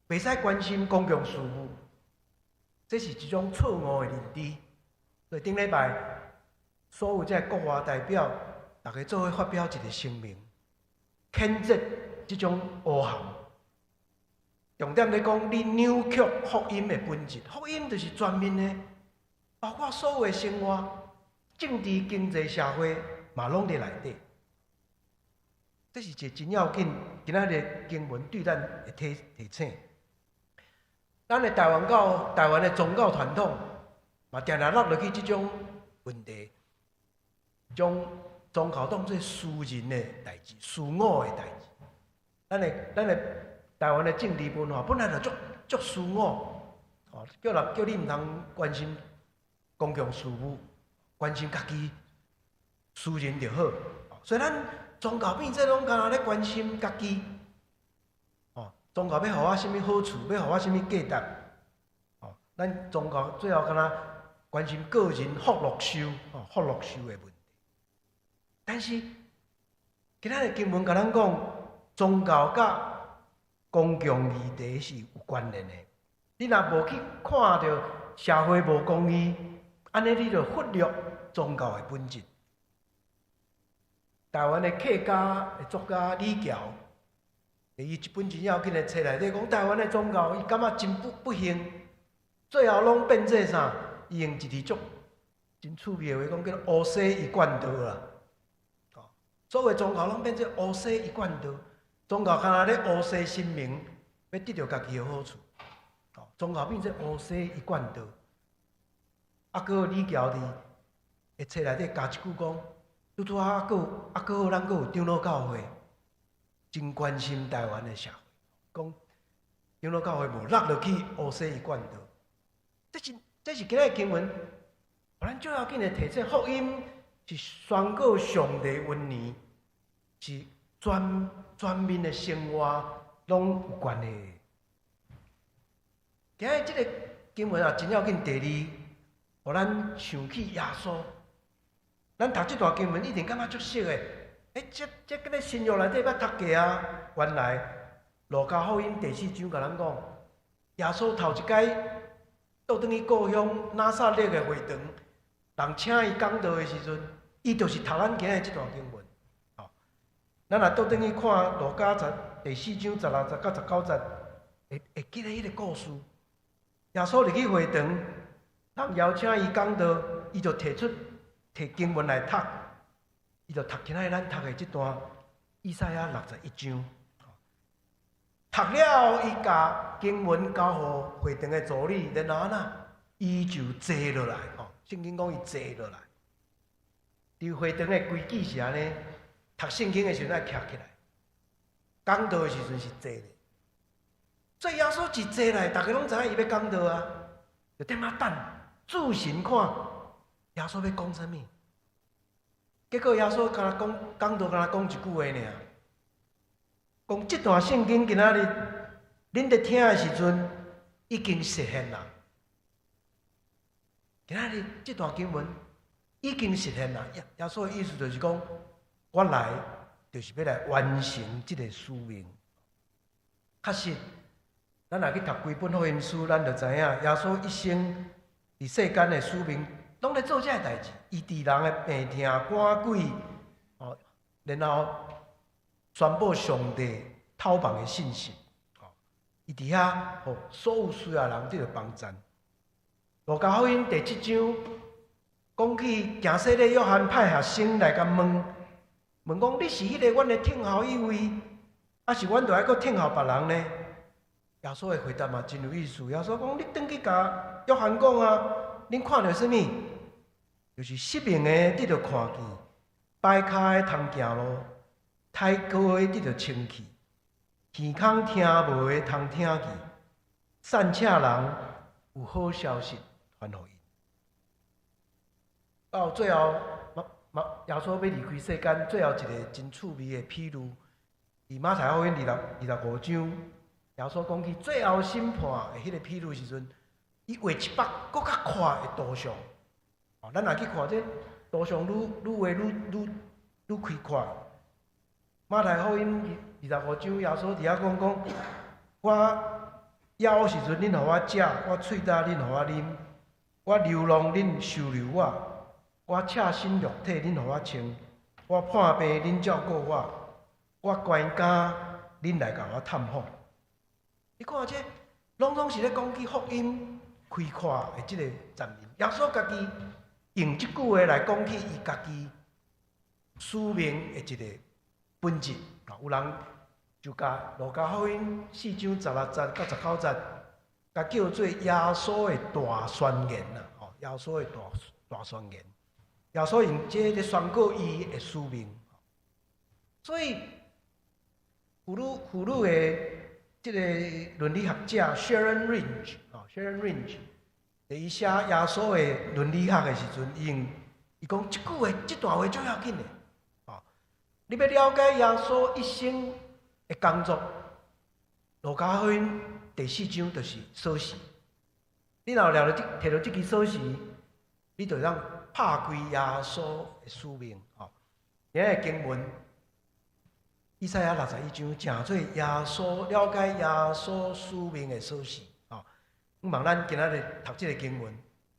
袂使关心公共事务，这是一种错误的认知。所以顶礼拜，所有这国外代表，大家做伙发表一个声明，谴责这种乌含。重点咧讲，你扭曲福音的本质。福音就是全面的，包括所有的生活、政治、经济、社会，嘛拢伫内底。这是一个真要紧，今仔日经文对咱的提醒。咱的台湾的宗教传统，嘛定定落落去这种问题，将宗教当作私人的代志、私我的代志。咱的台湾的政治文化本来就足私我，叫你唔通关心公共事务，关心家己私人就好。所以咱宗教变做拢敢若咧关心家己，宗教要互我什么好处，要互我什么价值，咱宗教最后敢若关心个人福禄寿，福禄寿的问题。但是今仔日经文甲咱讲，宗教甲公共议题是有关联的。你若无去看到社会无公义，安尼你就忽略宗教的本质。台湾的客家的作家李乔，伊一本真要紧的册内底讲，台湾的宗教，伊感觉真不幸，最后拢变做啥？伊用一字足真趣味的话讲，叫做乌西一贯道啦。所有的宗教拢变做乌西一贯道，宗教敢若咧乌西神明，要得到家己的好处。宗教变做乌西一贯道。搁有李乔伫的册内底加一句讲。拄拄啊，搁好，咱搁有长老教会，真关心台湾的社会。讲长老教会无落落去乌西一贯道，这是今日经文，互咱最要紧的提醒：福音是宣告上帝恩年，是全面的生活拢有关系。今日这个经文啊，真要紧。第二，互咱想起耶稣。咱读这段经文一定感觉足熟的。这个咧新约内底捌读过啊。原来路加福音第4章甲咱讲，耶稣头一摆倒转去故乡拿撒勒的会堂，人请伊讲道的时阵，伊就是读咱今日这段经文。咱若倒转去看路加第4章16节到19节，会记得迄个故事。耶稣入去会堂，人邀请伊讲道，伊就摕经文来读，伊就读今仔日咱读的这段以赛亚61章。读了，伊甲经文交互会堂的助理，然后安伊就坐落来。圣经讲伊坐落来。伫会堂的规矩是安尼，读圣经的时阵爱徛起来，讲道的时阵是坐咧。所以耶稣一坐来，大家拢知影伊要讲道啊，就点啊等，注神看。耶稣要讲啥物？结果耶稣敢若讲道，敢若讲一句话尔，讲这段圣经今仔日恁伫听的时阵已经实现啦。今仔日这段经文已经实现啦。耶稣的意思就是讲，我来就是要来完成这个使命。确实，咱若去读几本福音书，咱就知影耶稣一生伫世间的使命。拢咧做这个代志，医治人的病痛、赶鬼，然后宣布上帝透放的信息，伊伫遐，互所有需要人得到帮助。路加福音第7章讲起，行洗礼约翰派学生来甲问讲：你是迄个阮的听候一位，还是阮着爱搁听候别人呢？耶稣的回答嘛真有意思。耶稣讲：你转去甲约翰讲啊，恁看到什么？就是失明的得到看见，摆骹的通行路，太高的得到清气，耳孔听无的通听见，散赤人有好消息传互因。到最后，耶稣要离开世间，最后一个真趣味的披露，伫马太福音25章，耶稣讲起最后审判的迄个譬如时阵，伊画一幅搁较宽的图像。哦，咱若去看这图像愈画愈开阔。马太福音25章，耶稣伫遐讲，我枵时阵，恁互我食；我喙焦，恁互我啉；我流浪，恁收留我；我赤身裸体，恁互我穿；我破病，恁照顾我；我关家，恁来甲我探访。你看这，拢是咧讲起福音开阔的即个层面。耶稣家己用即句话来讲起伊家己使命的一个本质。有人就甲路加福音4章16节到19节，甲叫做耶稣的大宣言啦。哦，耶稣的大宣言。耶稣用这咧宣告伊的使命。所以，妇女的这个伦理学者 Sharon Ringe 啊 ，Sharon Ringe， 在伊写耶稣的伦理学的时阵，伊讲即句话，即段话最要紧的。啊，你要了解耶稣一生的工作，路加福音第4章就是锁匙。你若摕到即支锁匙，你就当拍开耶稣的使命。哦，今日经文。以赛亚61章，诚做耶稣了解耶稣使命的锁匙。哦，我望咱今仔日读这个经文，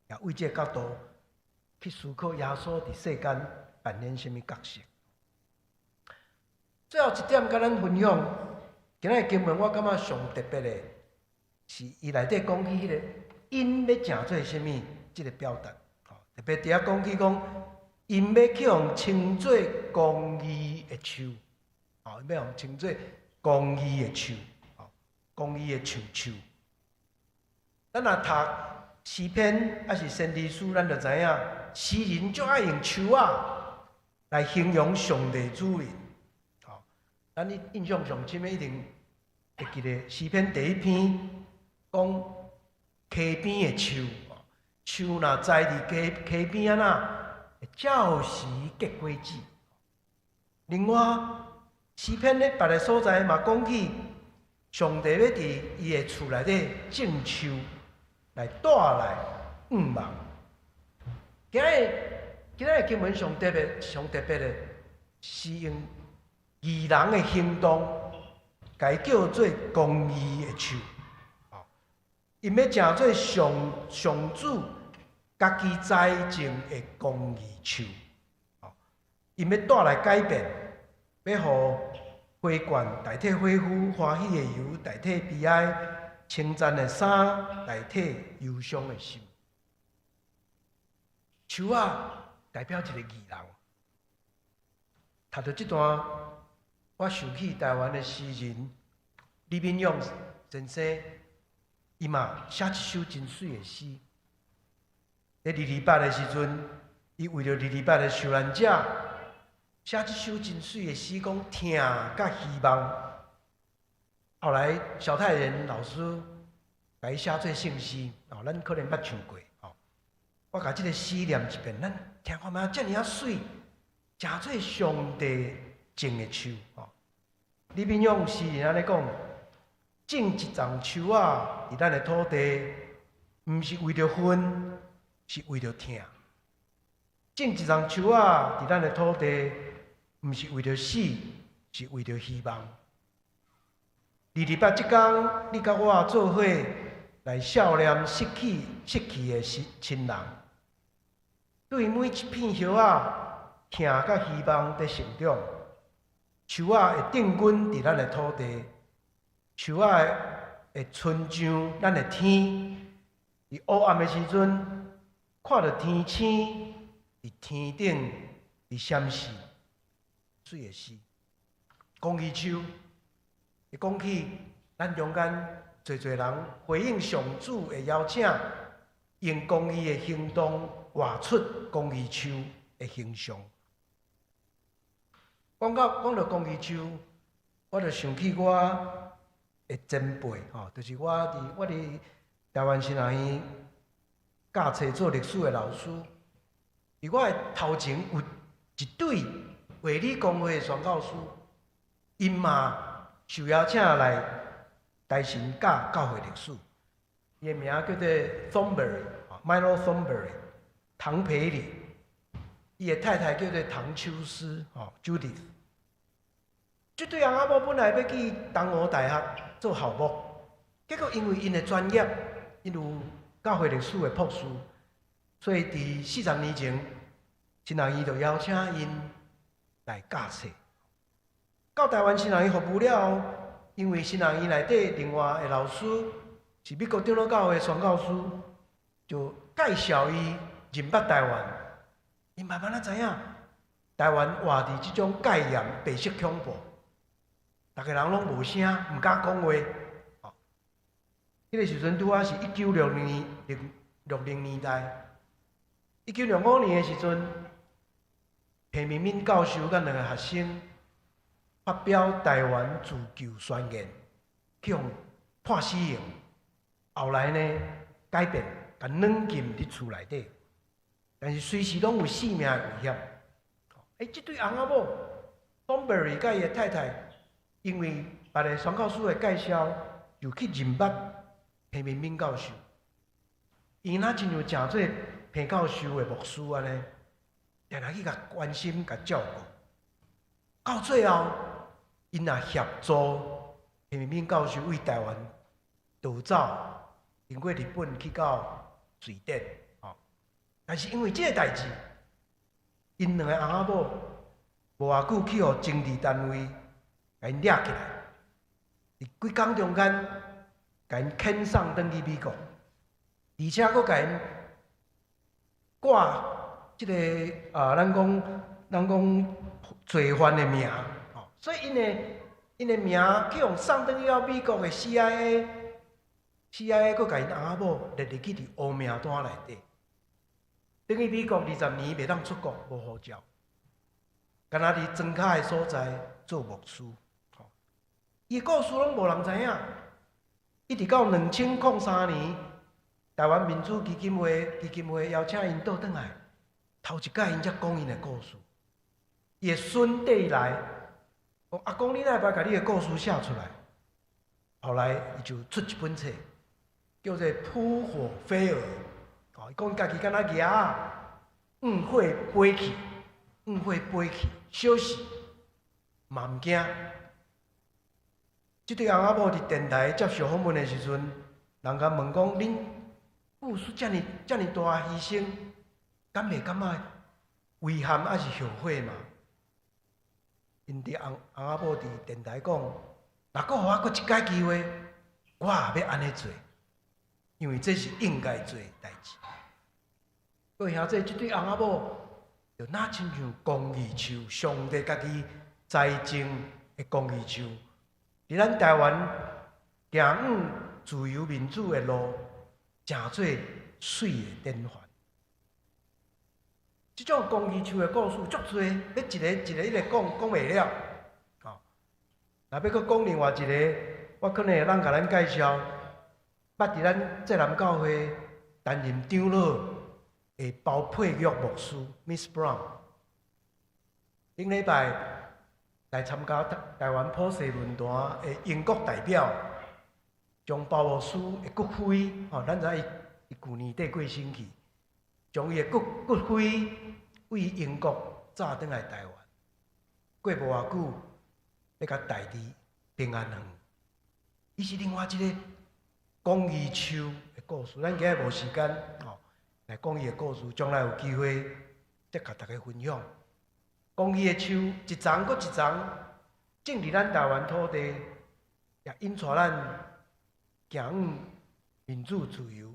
也为这个角度去思考耶稣伫世间扮演什么角色。最后一点，甲咱分享，今仔日经文我感觉上特别的，是伊内底讲起迄个因要诚做什么这个表达。哦，特别伫遐讲起因要去互称做公义的树。哦，要互称做公义的树，哦，公义的树。咱若读诗篇还是先知书，咱就知影，诗人就爱用树啊来形容上帝主人。哦，咱印象上深的一定会记得诗篇第1篇讲溪边的树，树若栽伫溪边会照时结果子。另外，诗篇咧别个所在嘛讲起，上帝要伫伊的厝内底种树，来带来望。今日经文上特别的，是用义人的行动，该叫做公义的树。哦，因要诚做上主家己栽种的公义树。哦，因要带来改变。要互花冠代替花夫，欢喜的油代替悲哀，称赞的衫代替忧伤的心。树啊，代表一个义人。读到这段，我想起台湾的诗人李炳勇先生，伊嘛写一首真水的诗。在228的时阵，伊为着228的受难者。写一首真水的诗，讲听甲希望。后来小太人老师把伊写做圣诗，哦，咱可能捌唱过。哦，我甲这个诗念一遍，咱听看觅遮尔啊水，诚做上帝种的树。哦，李炳勇诗人安尼讲，种一丛树啊，伫咱的土地，毋是为着分，是为着听。种一丛树啊，伫咱的土地。毋是为着死，是为着希望。228即天，你甲我做伙来孝念失去的亲人，对每一片叶啊，听甲希望在成长。树啊会定根伫咱的土地，树啊会伸张咱的天。伫黑暗的时阵，看到天星伫天顶伫闪烁。水的诗，公义树，会讲起咱中间侪人回应上主的邀请，用公义的行动画出公义树的形象。讲到公义树，我就想起我的前辈，吼，就是我伫台湾新学院教册做历史的老师，伫我的头前有一对。卫理公会的宣教师，因嘛受邀请来大神教教会历史，伊的名叫做 Thornbury，Milo Thornbury， 唐培里。伊的太太叫做唐秋思，Judith。这对翁仔某本来要去东吴大学做校牧，结果因为因的专业，因有教会历史的博士，所以伫40年前，新人医就邀请因来教册。到台湾新人医服务了后，因为新人医内底另外的老师是美国长老教会的宣教师，就介绍伊认捌台湾。因慢慢仔知影，台湾活伫即种戒严、白色恐怖。逐个人拢无声，毋敢讲话。迄个时阵拄啊是1960年代，1965年的时阵，彭明敏教授甲2个学生发表台湾自救宣言，去互判死刑。后来呢，改变，甲软禁伫厝内底，但是随时拢有性命的危险。即对翁仔某 Thornbury 甲伊的太太。因为别个宣教师的介绍，就去认捌彭明敏教授。伊若亲像诚做彭教授的牧师安尼，定定去甲关心、甲照顾。到最后，因也协助彭明敏教授为台湾逃走，经过日本去到瑞典。但是因为这个代志，因2个翁仔某无偌久去互政治单位。甲因抓起来，伫几工中间，甲因遣送转去美国，而且佫甲因挂即个咱讲罪犯的名，所以因的名去用送转去到美国的 CIA， 佫甲因翁仔某列入去伫黑名单内底，转去美国20年袂当出国，无护照，干那伫庄脚的所在做牧师。伊故事拢无人知影，一直到2003年，台湾民主基金会邀请因倒转来，头一届因才讲因的故事。伊的孙缀来，阿公你哪会把你的故事写出来？后来伊就出一本册，叫做《扑火飞蛾》。伊讲家己敢若蛾仔，飞去，小事嘛毋惊。即对翁仔某伫电台接受访问的时阵，人甲问讲：恁付出遮尔大牺牲，敢袂感觉遗憾还是后悔嘛？因伫翁仔某伫电台讲：若佫互我佫一摆机会，我也要安尼做，因为这是应该做的代志。各位兄弟，即对翁仔某就哪亲像公义树，上帝家己栽种的公义树。伫咱台湾行往自由民主的路，诚做水的典范。即种公益树的故事足多，要一个讲袂了。若要佫讲另外一个，我可能会甲咱介绍，捌伫咱浙南教会担任长老的包佩玉牧师 Miss Brown。顶礼拜。来参加台湾普世论坛的英国代表，将包牧师的骨灰，咱知伊去年底过身去，将伊的骨灰为英国炸转来台湾。过无偌久，要甲大地平安园。伊是另外一个公益树的故事，咱今日无时间来讲伊的故事，将来有机会再甲大家分享。公益的树一丛搁一丛，种伫咱台湾土地，也引带咱行往民主自由，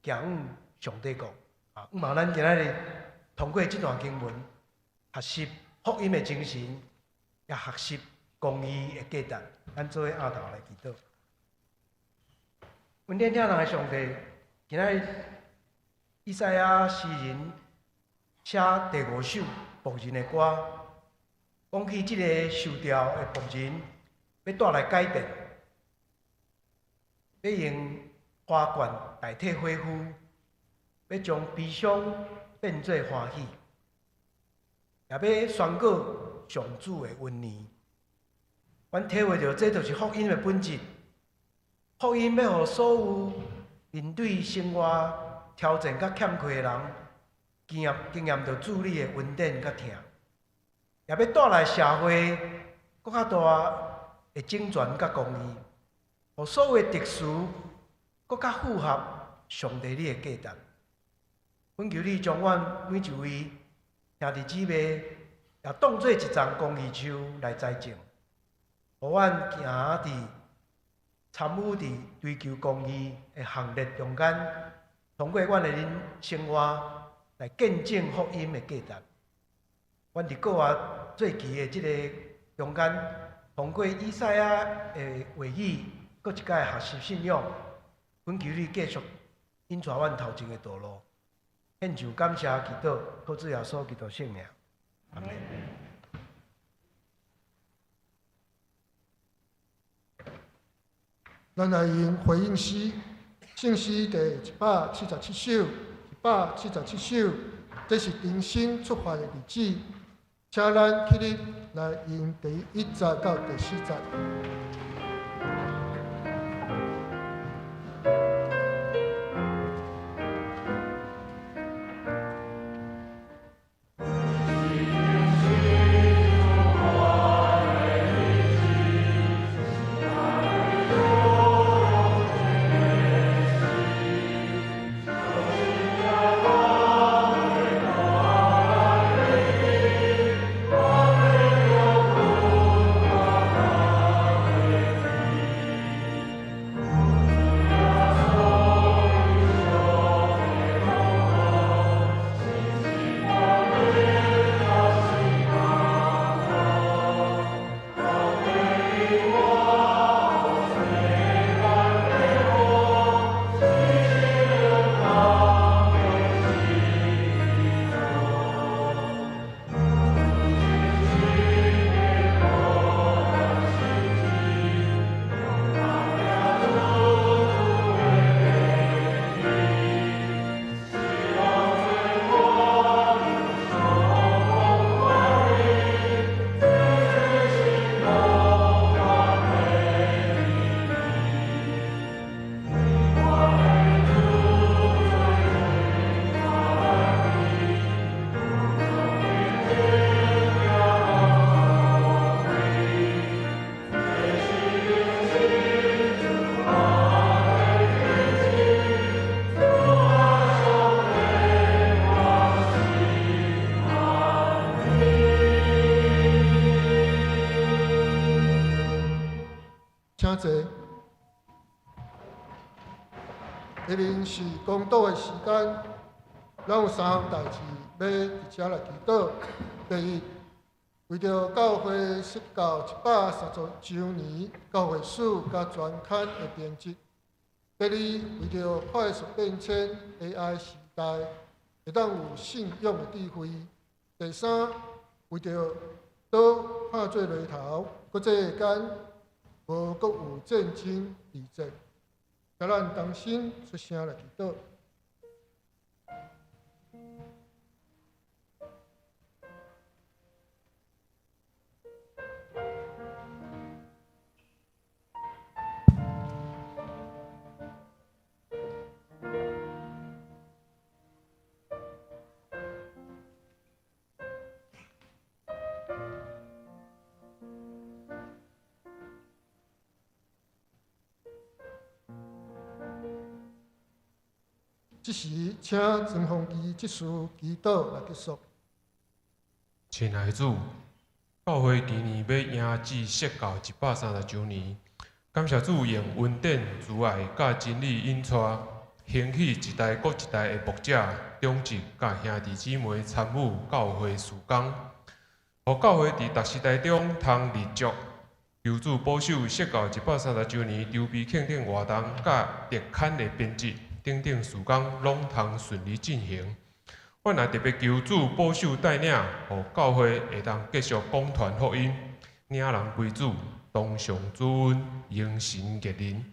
行往上帝国。希望咱今日通过这段经文，学习福音的精神，也学习公义的价值。咱做伙下头来祈祷。阮天听人的上帝，今日以赛亚诗人写第5首。仆人的歌，讲起即个受调的仆人，要带来改变，要用花冠代替恢复，要将悲伤变做欢喜，也要宣告上主的恩年。阮体会到，这就是福音的本质。福音要互所有面对生活挑战甲欠缺的人，经验到主你的恩典甲疼，也要带来社会搁较大的整全甲公义，互所有的特殊搁较符合上帝你的价值。阮求你将阮每一位兄弟姊妹也当做一丛公义树来栽种，互阮行伫参与伫追求公义的行列中间，通过阮的生活来见证福音的价值。阮伫国外最期的即个中间，通过以赛亚的话语，搁一届学习信仰，阮求你继续引带阮头前的道路。献上感谢祈祷，靠主耶稣基督圣名，阿门。咱来用回应诗，圣诗第177首，177首，这是重新出发的日子，请咱起立来用第1节到第4节。请坐。下面是公道的时间，咱有3项代志要伫遮来祈祷。第一，为着教会设教130周年，教会史甲专刊的编辑。第二，为着快速变迁 AI 时代，会当有信仰的智慧。第三，为着岛拍做犁头，搁这间无搁有战争地震，甲咱同心出声来祈祷。这时，请曾宏基执事祈祷来结束。亲爱的主，教会今年要迎至设教130周年，感谢主用恩典、慈爱甲真理引带，兴起一代搁一代的牧者、长职甲兄弟姊妹参与教会事工，互教会伫逐时代中通立足。求主保守设教130周年筹备庆典活动甲特刊的编辑。等等事工拢通顺利进行。我也特别求主保守带领，互教会会当继续广传福音，领人归主，当上主恩，迎神结人。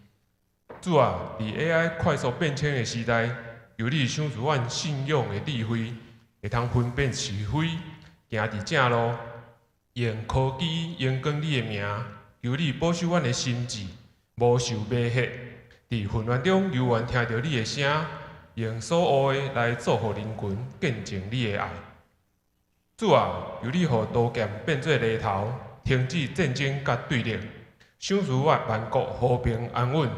主啊，伫 AI 快速变迁的时代，求你赏赐阮信仰的智慧，会通分辨是非，行伫正路，用科技用光你的名，求你保守阮的心智，无受迷惑。伫混乱中悠远听到你的声，用所有的来祝福人群，见证你的爱。主啊，由你互刀剑变做犁头，停止战争甲对立，赏赐万国和平安稳，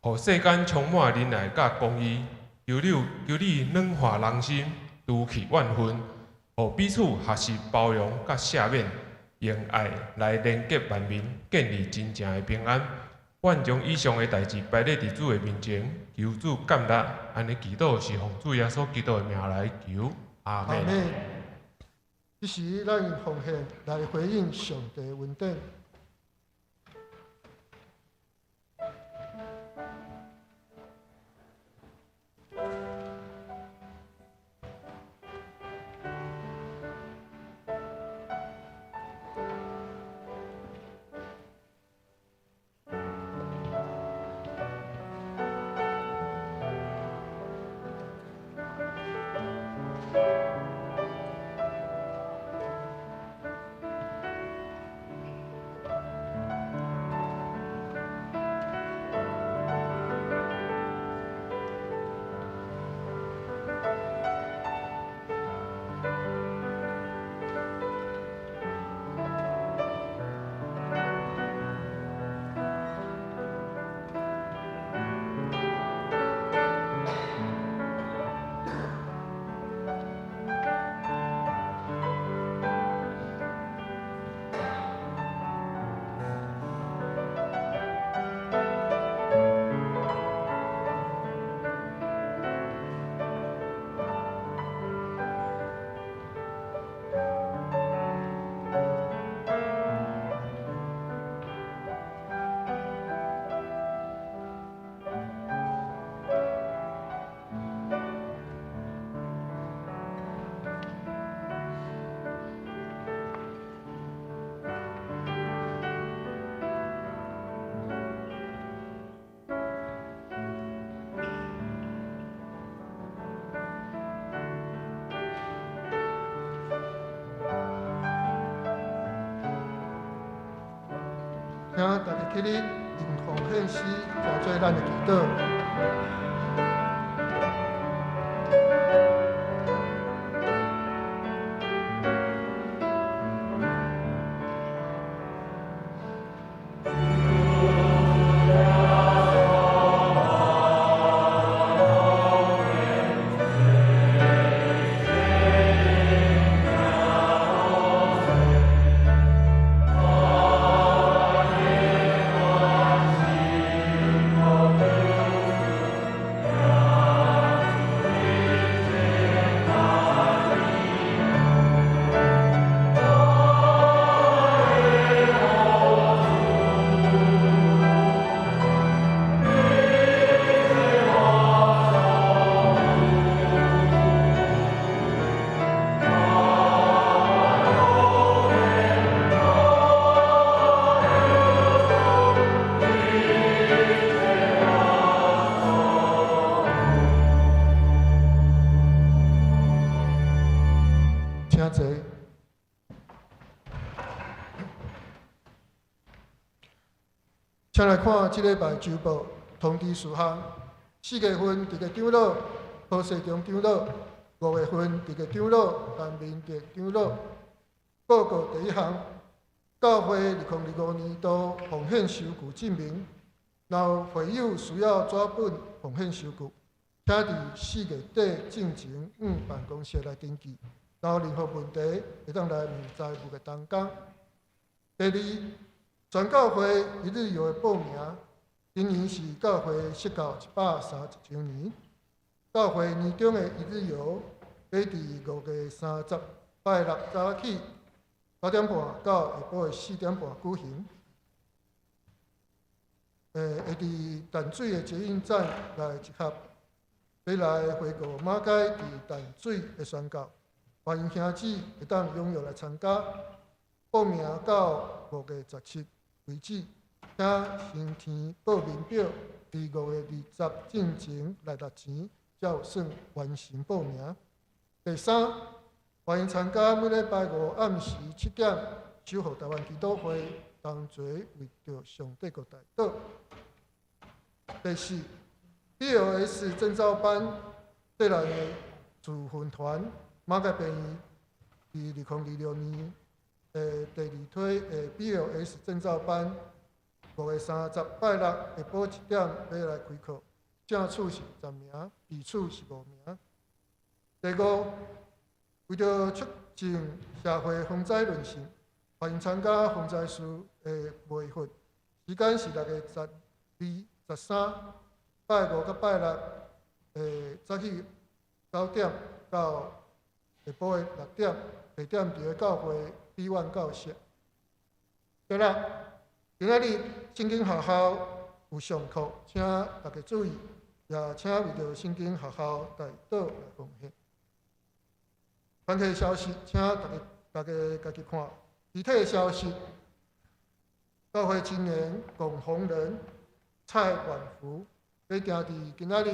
互世间充满仁爱甲公义。求你软化人心，除去怨恨，互彼此学习包容甲赦免，用爱来连结万民，建立真正的平安。愿将以上的代志摆咧伫主的面前，求主感纳。安尼祈祷是奉主耶稣基督的名来求，阿门。阿妹，这时咱用奉献来回应上帝的恩典。请大家起立，用奉献诗来做咱的祈祷。请坐。请来看这礼拜周报通知事项：4月份伫个长老何世忠长老，5月份伫个长老陈明德长老。报告第1项，教会2025年度奉献收据证明。若会友需要纸本奉献收据，请伫4月底进前办公室来登记。若有任何问题，会当来问财务嘅同工。第2，全教会一日游的报名，今年是教会设教130周年。教会年中的一日游，会伫5月30拜六早起9点半到下晡的4点半举行。会伫淡水的捷运站来集合，要来回顾马街伫淡水的宣告。欢迎兄姊会当踊跃来参加，报名到5月17为止，请先填报名表，伫5月20进前来拿钱，才有算完成报名。第3，欢迎参加每礼拜5暗时7点，守护台湾祈祷会同齐为着上帝国代祷。第四 ，BLS 证照班带来的自训团马甲平于2026年第二梯BLS 证照班5月30拜六下晡1点要来开课，正处是10名，比处是5名。第五，为着促进社会防灾论胜，欢迎参加防灾师的培训，时间是6月12、13，拜5甲拜六早起9点到下晡的6点，地点伫个教会B1教室。对啦，今仔日圣经学校有上课，请大家注意，也请为着圣经学校代祷来奉献。团体消息，请大家家己看。具体的消息，教会青年龚宏仁、蔡婉福要行伫今仔日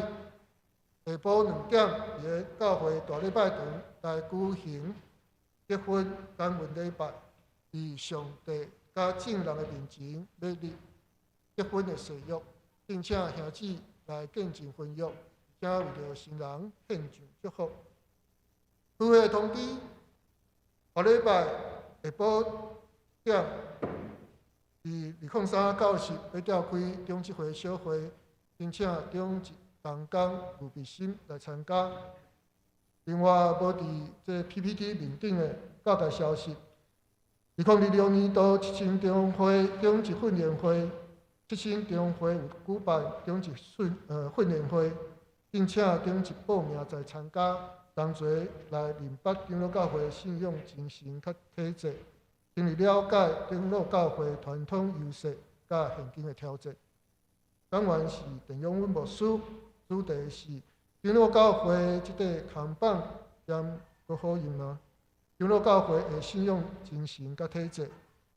下晡2点，伫个教会大礼拜堂来举行结婚感恩礼拜，以上帝甲众人的面前要立结婚的誓约，并且兄姊来见证婚约，并为着新人献上祝福。聚会通知，下礼拜下晡点，伫203教室要召开中职会小会，并且中职同工吴必心来参加。另外，无伫这 PPT 面顶的教材消息，2026年度七星中会中职训练会，七星中会有举办中职训练会，并且中职报名在参加。同齐来明白长老教会的信仰精神较体制，进而了解长老教会传统优势甲现今的挑战。讲完是陈永文牧师，主题是长老教会即块扛棒兼搁好用吗？长老教会的信仰精神甲体制，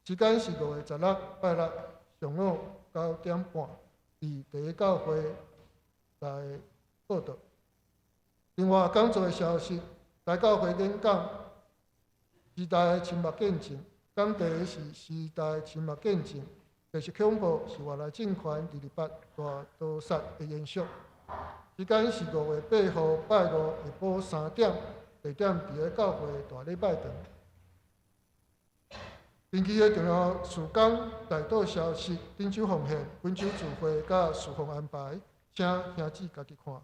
时间是5月16拜六上午9点半，伫第一教会来报道。另外，讲座的消息，大教会演讲时代的沉默见证，讲题是时代沉默见证，第10恐怖是外来政权第28大屠杀的延续。时间是5月8号拜五下晡3点，地点伫个教会大礼拜堂。近期的重要事工大道消息、顶手奉献、温州聚会甲事奉安排，请兄姊家己看。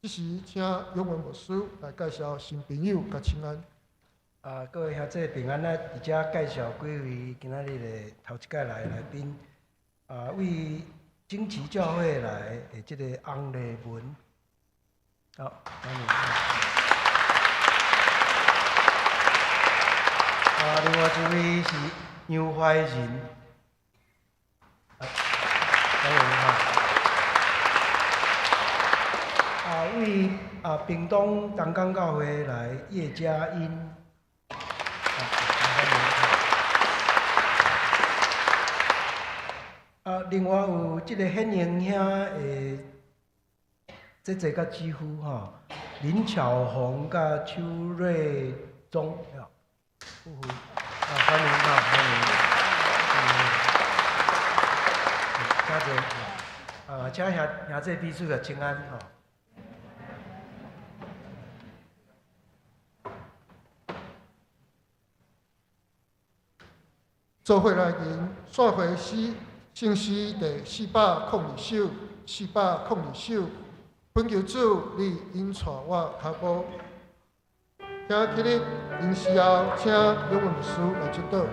这时，请永文牧师来介绍新朋友甲亲安。各位兄弟平安啊！而且介绍几位今仔日的头一届来的来宾。为惊奇教会来的这个洪丽文，好，欢迎。另外一位是杨怀仁，欢迎哈。为屏东东港教会来叶嘉欣，另外有即个显英兄的姐姐甲姊夫哈，林巧红甲邱瑞忠，夫妇，欢迎哈，欢迎，请兄弟彼此个请安哈。做伙来迎线会诗圣诗第402首，402首，本求主你引带我脚步。请起立，因时后请永文牧师来指导。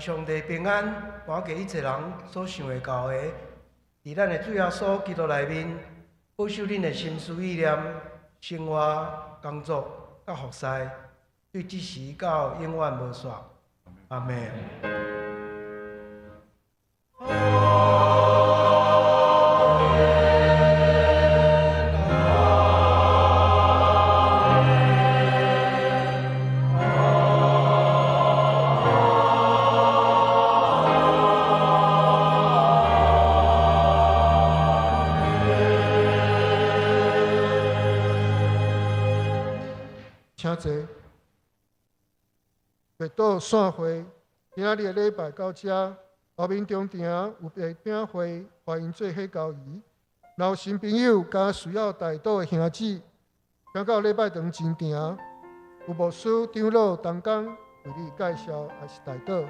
上帝平安，还给一切人所想会到的，伫咱的主耶稣基督内面，保守恁的心思意念、生活、工作、甲服侍，对即时到永远无煞。阿门。请坐。月岛散会，今仔日的礼拜到这，后面中庭有白饼会，欢迎做伙交谊。若有新朋友甲需要代祷的兄姊，请到礼拜堂前庭，有牧师长老同工为你介绍，还是代祷。